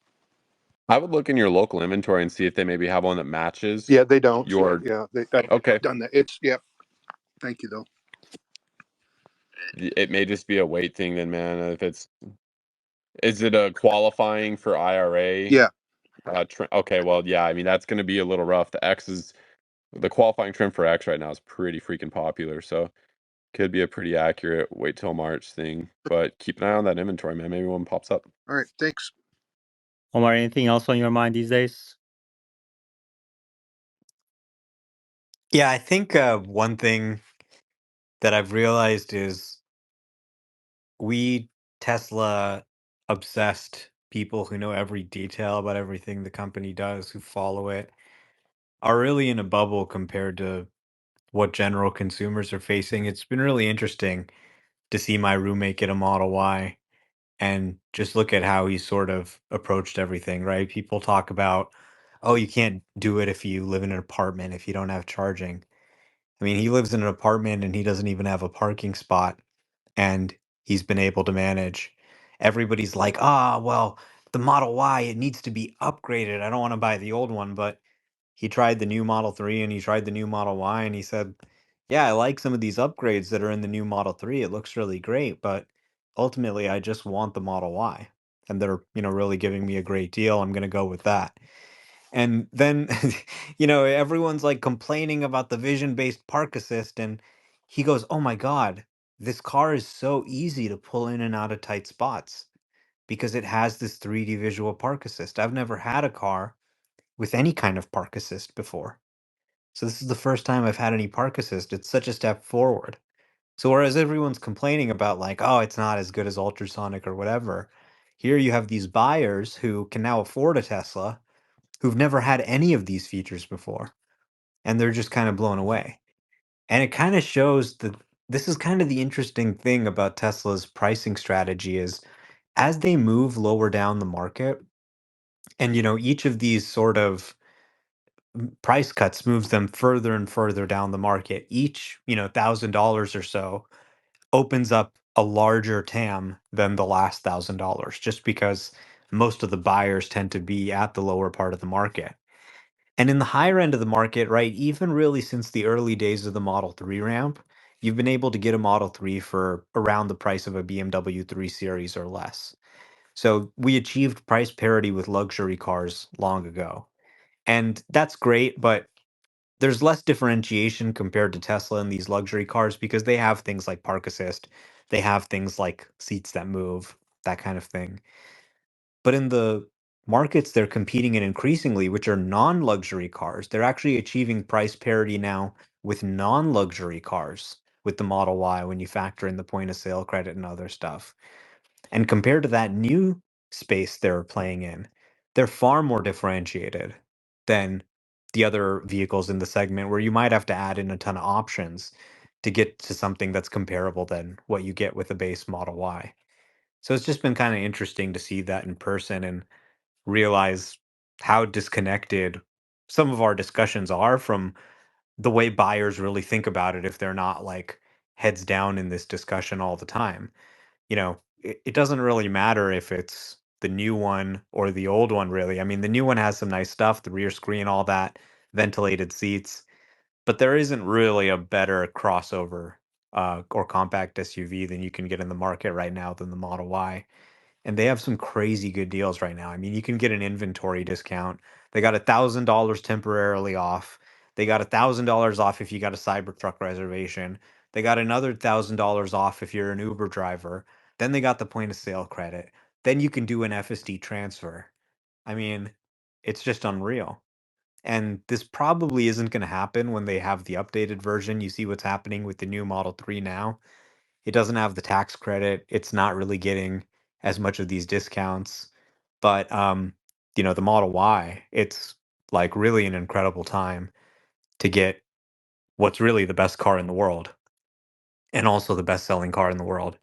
[SPEAKER 10] I would look in your local inventory and see if they maybe have one that matches
[SPEAKER 15] Yeah, they don't.
[SPEAKER 10] your.
[SPEAKER 15] Yeah, I've
[SPEAKER 10] Okay,
[SPEAKER 15] done that. It's yeah. Thank you though.
[SPEAKER 10] it may just be a weight thing then, man. Is it a qualifying for IRA?
[SPEAKER 15] Yeah.
[SPEAKER 10] Okay, well, yeah. I mean, that's going to be a little rough. The qualifying trim for X right now is pretty freaking popular, so could be a pretty accurate wait till March thing. But keep an eye on that inventory, man. Maybe one pops up.
[SPEAKER 15] All right. Thanks.
[SPEAKER 1] Omar, anything else on your mind these days?
[SPEAKER 2] Yeah, I think one thing that I've realized is we Tesla obsessed people who know every detail about everything the company does, who follow it, are really in a bubble compared to what general consumers are facing. It's been really interesting to see my roommate get a Model Y and just look at how he sort of approached everything, right? People talk about, oh, you can't do it if you live in an apartment, if you don't have charging. I mean, he lives in an apartment and he doesn't even have a parking spot, and he's been able to manage. Everybody's like, ah, well, the Model Y, it needs to be upgraded. I don't want to buy the old one, but he tried the new Model 3 and he tried the new Model Y and he said, yeah, I like some of these upgrades that are in the new Model 3. It looks really great, but ultimately I just want the Model Y. And they're, really giving me a great deal. I'm going to go with that. And then, everyone's like complaining about the vision-based park assist and he goes, "Oh my God, this car is so easy to pull in and out of tight spots because it has this 3D visual park assist. I've never had a car with any kind of park assist before. So this is the first time I've had any park assist. It's such a step forward." So whereas everyone's complaining about like, oh, it's not as good as ultrasonic or whatever, here you have these buyers who can now afford a Tesla who've never had any of these features before, and they're just kind of blown away. And it kind of shows that this is kind of the interesting thing about Tesla's pricing strategy is as they move lower down the market, and each of these sort of price cuts moves them further and further down the market. Each, $1,000 or so opens up a larger TAM than the last $1,000 just because most of the buyers tend to be at the lower part of the market. And in the higher end of the market, right, even really since the early days of the Model 3 ramp, you've been able to get a Model 3 for around the price of a BMW 3 Series or less. So we achieved price parity with luxury cars long ago. And that's great, but there's less differentiation compared to Tesla in these luxury cars because they have things like park assist, they have things like seats that move, that kind of thing. But in the markets they're competing in increasingly, which are non-luxury cars. They're actually achieving price parity now with non-luxury cars with the Model Y when you factor in the point of sale credit and other stuff. And compared to that new space they're playing in, they're far more differentiated than the other vehicles in the segment where you might have to add in a ton of options to get to something that's comparable than what you get with a base Model Y. So it's just been kind of interesting to see that in person and realize how disconnected some of our discussions are from the way buyers really think about it if they're not like heads down in this discussion all the time. It doesn't really matter if it's the new one or the old one, really. I mean, the new one has some nice stuff, the rear screen, all that, ventilated seats, but there isn't really a better crossover or compact SUV than you can get in the market right now than the Model Y. And they have some crazy good deals right now. I mean, you can get an inventory discount. They got $1,000 temporarily off. They got $1,000 off if you got a Cybertruck reservation. They got another $1,000 off if you're an Uber driver. Then they got the point of sale credit. Then you can do an FSD transfer. I mean, it's just unreal. And this probably isn't going to happen when they have the updated version. You see what's happening with the new Model 3 now. It doesn't have the tax credit. It's not really getting as much of these discounts. But the Model Y, it's like really an incredible time to get what's really the best car in the world and also the best selling car in the world.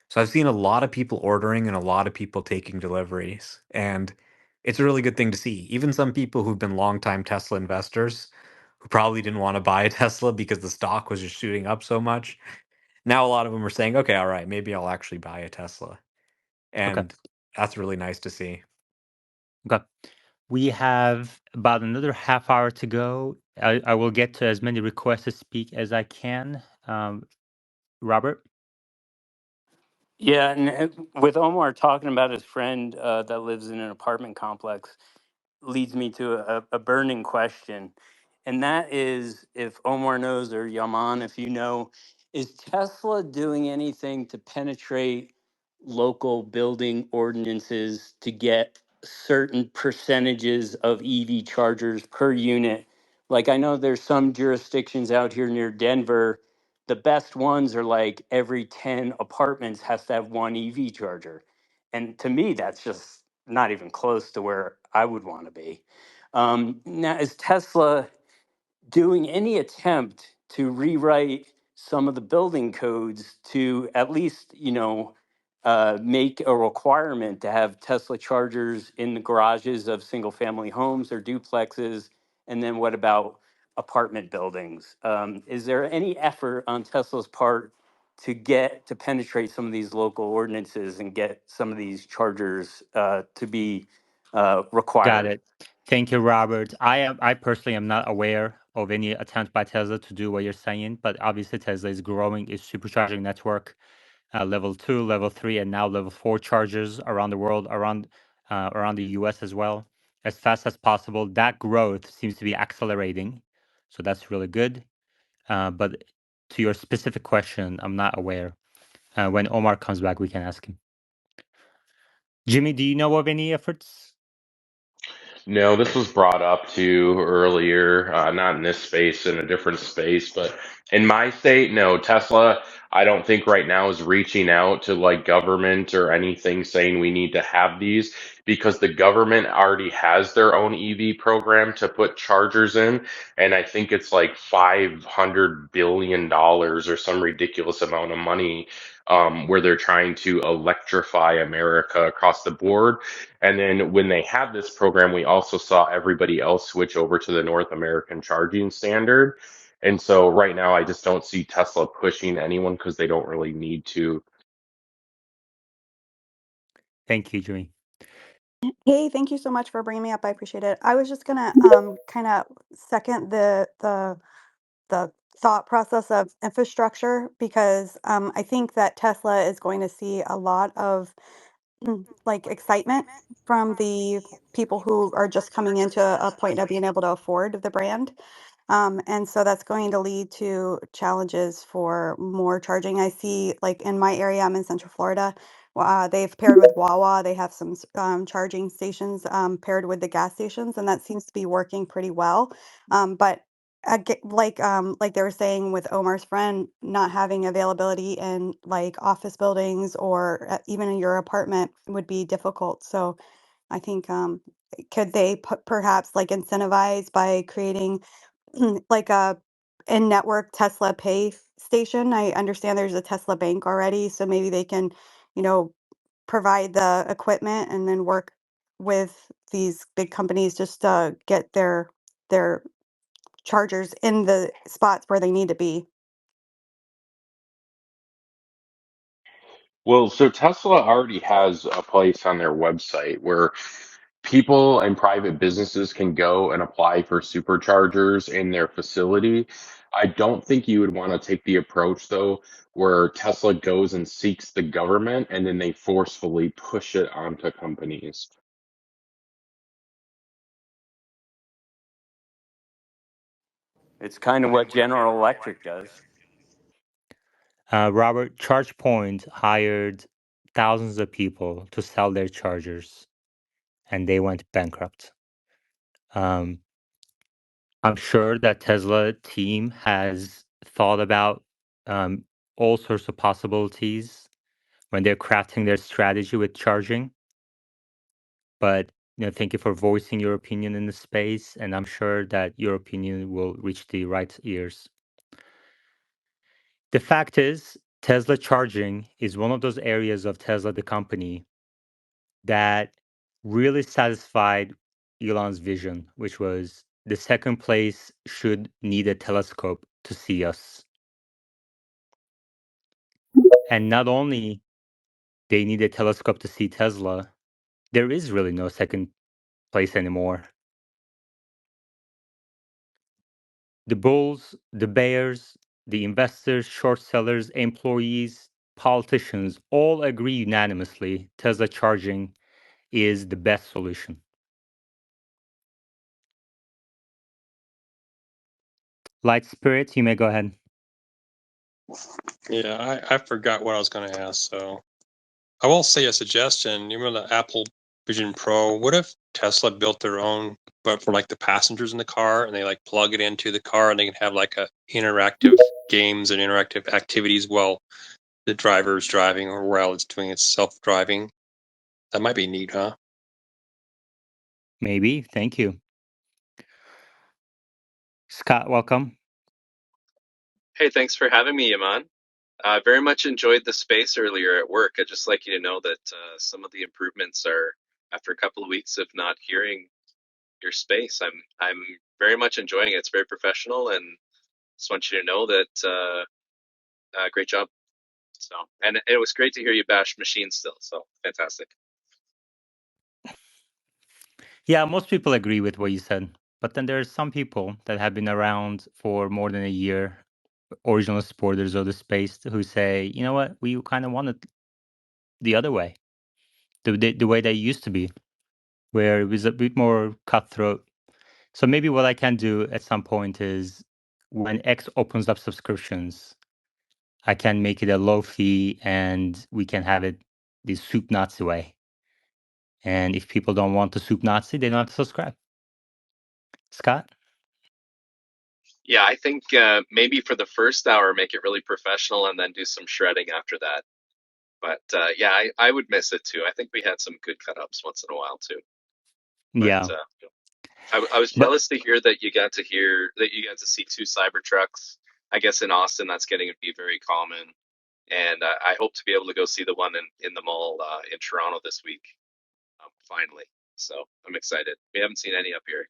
[SPEAKER 2] So I've seen a lot of people ordering and a lot of people taking deliveries. And it's a really good thing to see. Even some people who've been longtime Tesla investors who probably didn't want to buy a Tesla because the stock was just shooting up so much. Now a lot of them are saying, okay, all right, maybe I'll actually buy a Tesla.
[SPEAKER 1] Okay.
[SPEAKER 2] And that's really nice to see.
[SPEAKER 1] Okay. We have about another half hour to go. I will get to as many requests to speak as I can. Robert?
[SPEAKER 14] Yeah, and with Omar talking about his friend that lives in an apartment complex, leads me to a burning question. And that is if Omar knows or Yaman, if you know, is Tesla doing anything to penetrate local building ordinances to get certain percentages of EV chargers per unit? Like I know there's some jurisdictions out here near Denver, the best ones are like every 10 apartments has to have one EV charger. And to me, that's just not even close to where I would want to be. Now, is Tesla doing any attempt to rewrite some of the building codes to at least, make a requirement to have Tesla chargers in the garages of single family homes or duplexes? And then what about apartment buildings? Is there any effort on Tesla's part to penetrate some of these local ordinances and get some of these chargers to be
[SPEAKER 1] Got
[SPEAKER 14] required?
[SPEAKER 1] it. Thank you, Robert. I personally am not aware of any attempt by Tesla to do what you're saying, but obviously Tesla is growing its supercharging network, level 2, level 3, and now level 4 chargers around the world, around the US as well, as fast as possible. That growth seems to be accelerating, so that's really good. But to your specific question, I'm not aware. When Omar comes back, we can ask him. Jimmy, do you know of any efforts?
[SPEAKER 5] No, this was brought up too earlier, not in this space, in a different space, but in my state, no, Tesla, I don't think right now is reaching out to like government or anything saying we need to have these because the government already has their own EV program to put chargers in. And I think it's like $500 billion or some ridiculous amount of money where they're trying to electrify America across the board. And then when they had this program, we also saw everybody else switch over to the North American charging standard. And so right now, I just don't see Tesla pushing anyone because they don't really need to.
[SPEAKER 1] Thank you, Jimmy.
[SPEAKER 16] Hey, thank you so much for bringing me up. I appreciate it. I was just gonna kind of second the thought process of infrastructure because I think that Tesla is going to see a lot of like excitement from the people who are just coming into a point of being able to afford the brand. And so that's going to lead to challenges for more charging. I see, like in my area, I'm in Central Florida. They've paired with Wawa. They have some charging stations paired with the gas stations, and that seems to be working pretty well. But like they were saying with Omar's friend, not having availability in like office buildings or even in your apartment would be difficult. So I think could they perhaps like incentivize by creating like a in-network Tesla Pay station? I understand there's a Tesla bank already, so maybe they can, you know, provide the equipment and then work with these big companies just to get their chargers in the spots where they need to be.
[SPEAKER 5] Well, so Tesla already has a place on their website where people and private businesses can go and apply for superchargers in their facility. I don't think you would want to take the approach, though, where Tesla goes and seeks the government and then they forcefully push it onto companies.
[SPEAKER 14] It's kind of what General Electric does.
[SPEAKER 1] Robert, ChargePoint hired thousands of people to sell their chargers, and they went bankrupt. Um, I'm sure that Tesla team has thought about um, all sorts of possibilities when they're crafting their strategy with charging. But thank you for voicing your opinion in the space, and I'm sure that your opinion will reach the right ears. The fact is, Tesla charging is one of those areas of Tesla, the company, that really satisfied Elon's vision, which was the second place should need a telescope to see us. And not only they need a telescope to see Tesla, there is really no second place anymore. The bulls, the bears, the investors, short sellers, employees, politicians all agree unanimously Tesla charging is the best solution. Light Spirit, you may go ahead.
[SPEAKER 17] Yeah, I forgot what I was going to ask. So I will say a suggestion. You remember the Apple Vision Pro? What if Tesla built their own, but for like the passengers in the car, and they like plug it into the car, and they can have like a interactive games and interactive activities while the driver is driving or while it's doing its self-driving. That might be neat, huh?
[SPEAKER 1] Maybe. Thank you. Scott, welcome.
[SPEAKER 18] Hey, thanks for having me, Iman. I very much enjoyed the space earlier at work. I'd just like you to know that some of the improvements are after a couple of weeks of not hearing your space. I'm very much enjoying it. It's very professional, and just want you to know that great job. So, and it was great to hear you bash machines still. So fantastic.
[SPEAKER 1] Yeah, most people agree with what you said. But then there's some people that have been around for more than a year, original supporters of the space, who say, you know what, we kind of want it the other way, the way they used to be, where it was a bit more cutthroat. So maybe what I can do at some point is when X opens up subscriptions, I can make it a low fee and we can have it the soup Nazi way. And if people don't want the soup Nazi, they don't have to subscribe. Scott?
[SPEAKER 18] Yeah, I think maybe for the first hour, make it really professional, and then do some shredding after that. But yeah, I would miss it too. I think we had some good cut ups once in a while too. But
[SPEAKER 1] Yeah.
[SPEAKER 18] I was
[SPEAKER 1] But
[SPEAKER 18] jealous to hear that you got to see two Cybertrucks. I guess in Austin that's getting to be very common, and I hope to be able to go see the one in the mall in Toronto this week, finally. So I'm excited. We haven't seen any up here.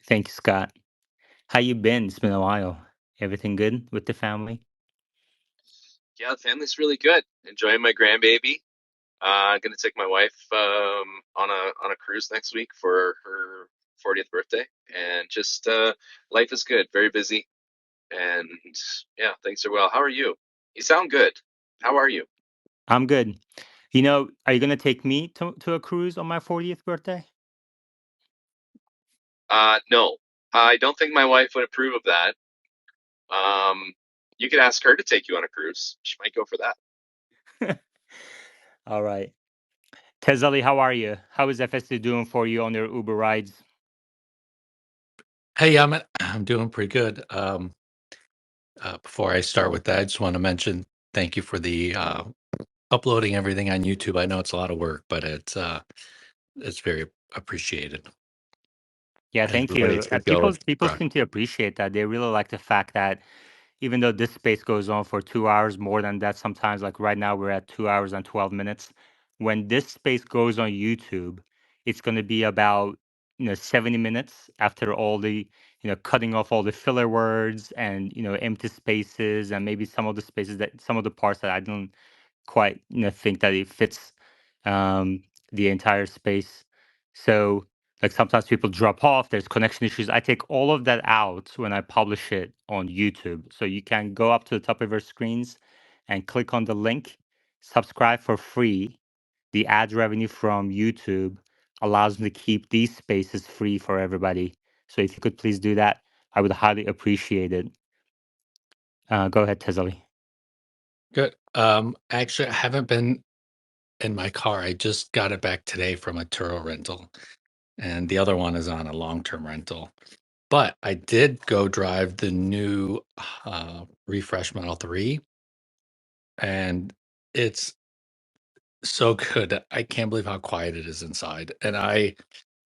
[SPEAKER 1] thank you, Scott. How you been? It's been a while. Everything good with the family?
[SPEAKER 18] Yeah, the family's really good. Enjoying my grandbaby. I'm gonna take my wife on a cruise next week for her 40th birthday, and just life is good. Very busy, and yeah, things are well. How are you? You sound good. How are you?
[SPEAKER 1] I'm good. Are you gonna take me to a cruise on my 40th birthday?
[SPEAKER 18] No, I don't think my wife would approve of that. You could ask her to take you on a cruise. She might go for that.
[SPEAKER 1] All right. Tezali, how are you? How is FSD doing for you on your Uber rides?
[SPEAKER 19] Hey, I'm doing pretty good. Before I start with that, I just want to mention thank you for the uploading everything on YouTube. I know it's a lot of work, but it's very appreciated.
[SPEAKER 1] Yeah, thank
[SPEAKER 19] Everybody's
[SPEAKER 1] you.
[SPEAKER 19] good
[SPEAKER 1] People
[SPEAKER 19] going.
[SPEAKER 1] people seem to appreciate that. They really like the fact that even though this space goes on for 2 hours, more than that, sometimes like right now we're at 2 hours and 12 minutes. When this space goes on YouTube, it's going to be about 70 minutes after all the cutting off all the filler words and empty spaces and maybe some of the parts that I don't quite think that it fits um, the entire space. So like sometimes people drop off, there's connection issues. I take all of that out when I publish it on YouTube. So you can go up to the top of your screens and click on the link, subscribe for free. The ad revenue from YouTube allows me to keep these spaces free for everybody. So if you could please do that, I would highly appreciate it. Go ahead, Tezali.
[SPEAKER 19] Good. Actually, I haven't been in my car. I just got it back today from a Turo rental, and the other one is on a long-term rental. But I did go drive the new refresh Model 3, and it's so good. I can't believe how quiet it is inside. And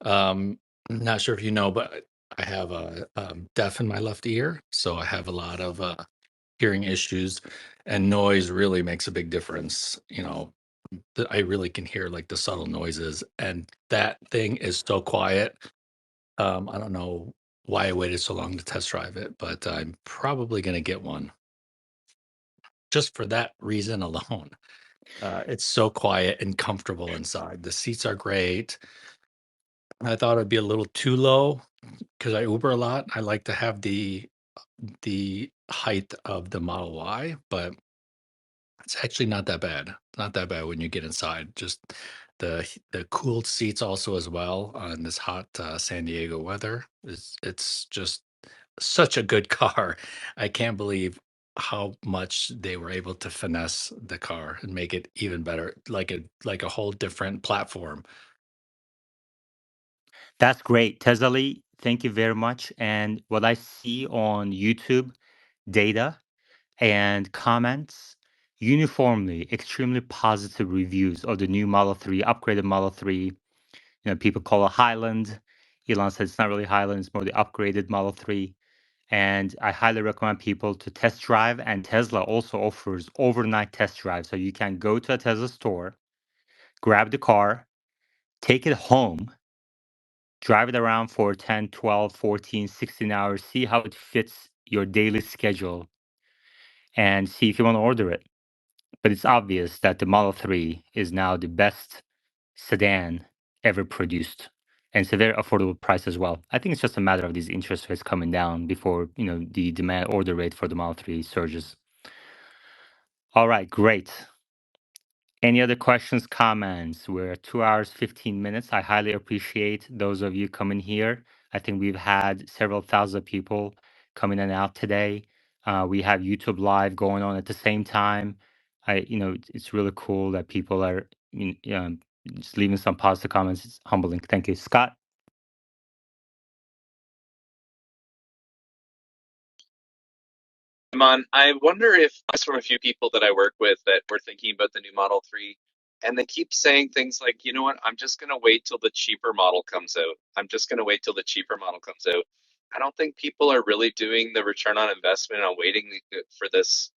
[SPEAKER 19] I'm not sure if you know, but I have a deaf in my left ear, so I have a lot of hearing issues, and noise really makes a big difference. I really can hear like the subtle noises, and that thing is so quiet. I don't know why I waited so long to test drive it, but I'm probably going to get one just for that reason alone. It's so quiet and comfortable inside. The seats are great. I thought it'd be a little too low because I Uber a lot. I like to have the height of the Model Y, but it's actually not that bad. Not that bad when you get inside. Just the cooled seats also as well on this hot San Diego weather. It's just such a good car. I can't believe how much they were able to finesse the car and make it even better, like a whole different platform.
[SPEAKER 1] That's great. Tezali, thank you very much. And what I see on YouTube data and comments, uniformly extremely positive reviews of the new Model 3, upgraded Model 3. People call it Highland. Elon says it's not really Highland, it's more the upgraded Model 3. And I highly recommend people to test drive. And Tesla also offers overnight test drive. So you can go to a Tesla store, grab the car, take it home, drive it around for 10, 12, 14, 16 hours, see how it fits your daily schedule, and see if you want to order it. But it's obvious that the Model 3 is now the best sedan ever produced. And it's a very affordable price as well. I think it's just a matter of these interest rates coming down before, the demand order rate for the Model 3 surges. All right, great. Any other questions, comments? We're at 2 hours, 15 minutes. I highly appreciate those of you coming here. I think we've had several thousand people coming in and out today. We have YouTube Live going on at the same time. It's really cool that people are just leaving some positive comments. It's humbling. Thank you. Scott?
[SPEAKER 18] Iman, I wonder if just from a few people that I work with that were thinking about the new Model 3, and they keep saying things like, you know what, I'm just going to wait till the cheaper model comes out. I'm just going to wait till the cheaper model comes out. I don't think people are really doing the return on investment on waiting for this,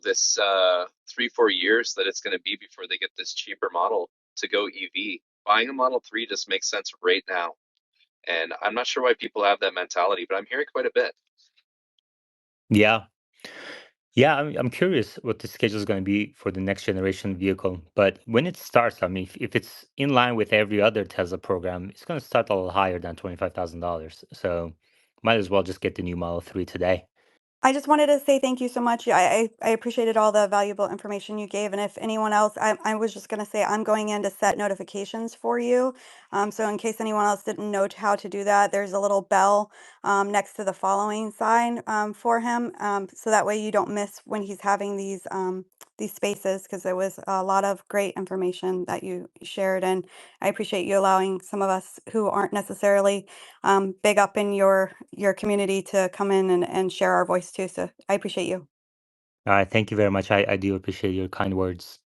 [SPEAKER 18] this 3-4 years that it's going to be before they get this cheaper model to go EV. Buying a Model 3 just makes sense right now. And I'm not sure why people have that mentality, but I'm hearing quite a bit.
[SPEAKER 1] Yeah. Yeah, I'm curious what the schedule is going to be for the next generation vehicle. But when it starts, I mean, if it's in line with every other Tesla program, it's going to start a little higher than $25,000. So might as well just get the new Model 3 today.
[SPEAKER 16] I just wanted to say thank you so much. I appreciated all the valuable information you gave. And if anyone else, I was just going to say I'm going in to set notifications for you. So in case anyone else didn't know how to do that, there's a little bell next to the following sign for him. So that way you don't miss when he's having these these spaces because there was a lot of great information that you shared, and I appreciate you allowing some of us who aren't necessarily big up in your community to come in and share our voice too. So I appreciate you.
[SPEAKER 1] Thank you very much. I do appreciate your kind words.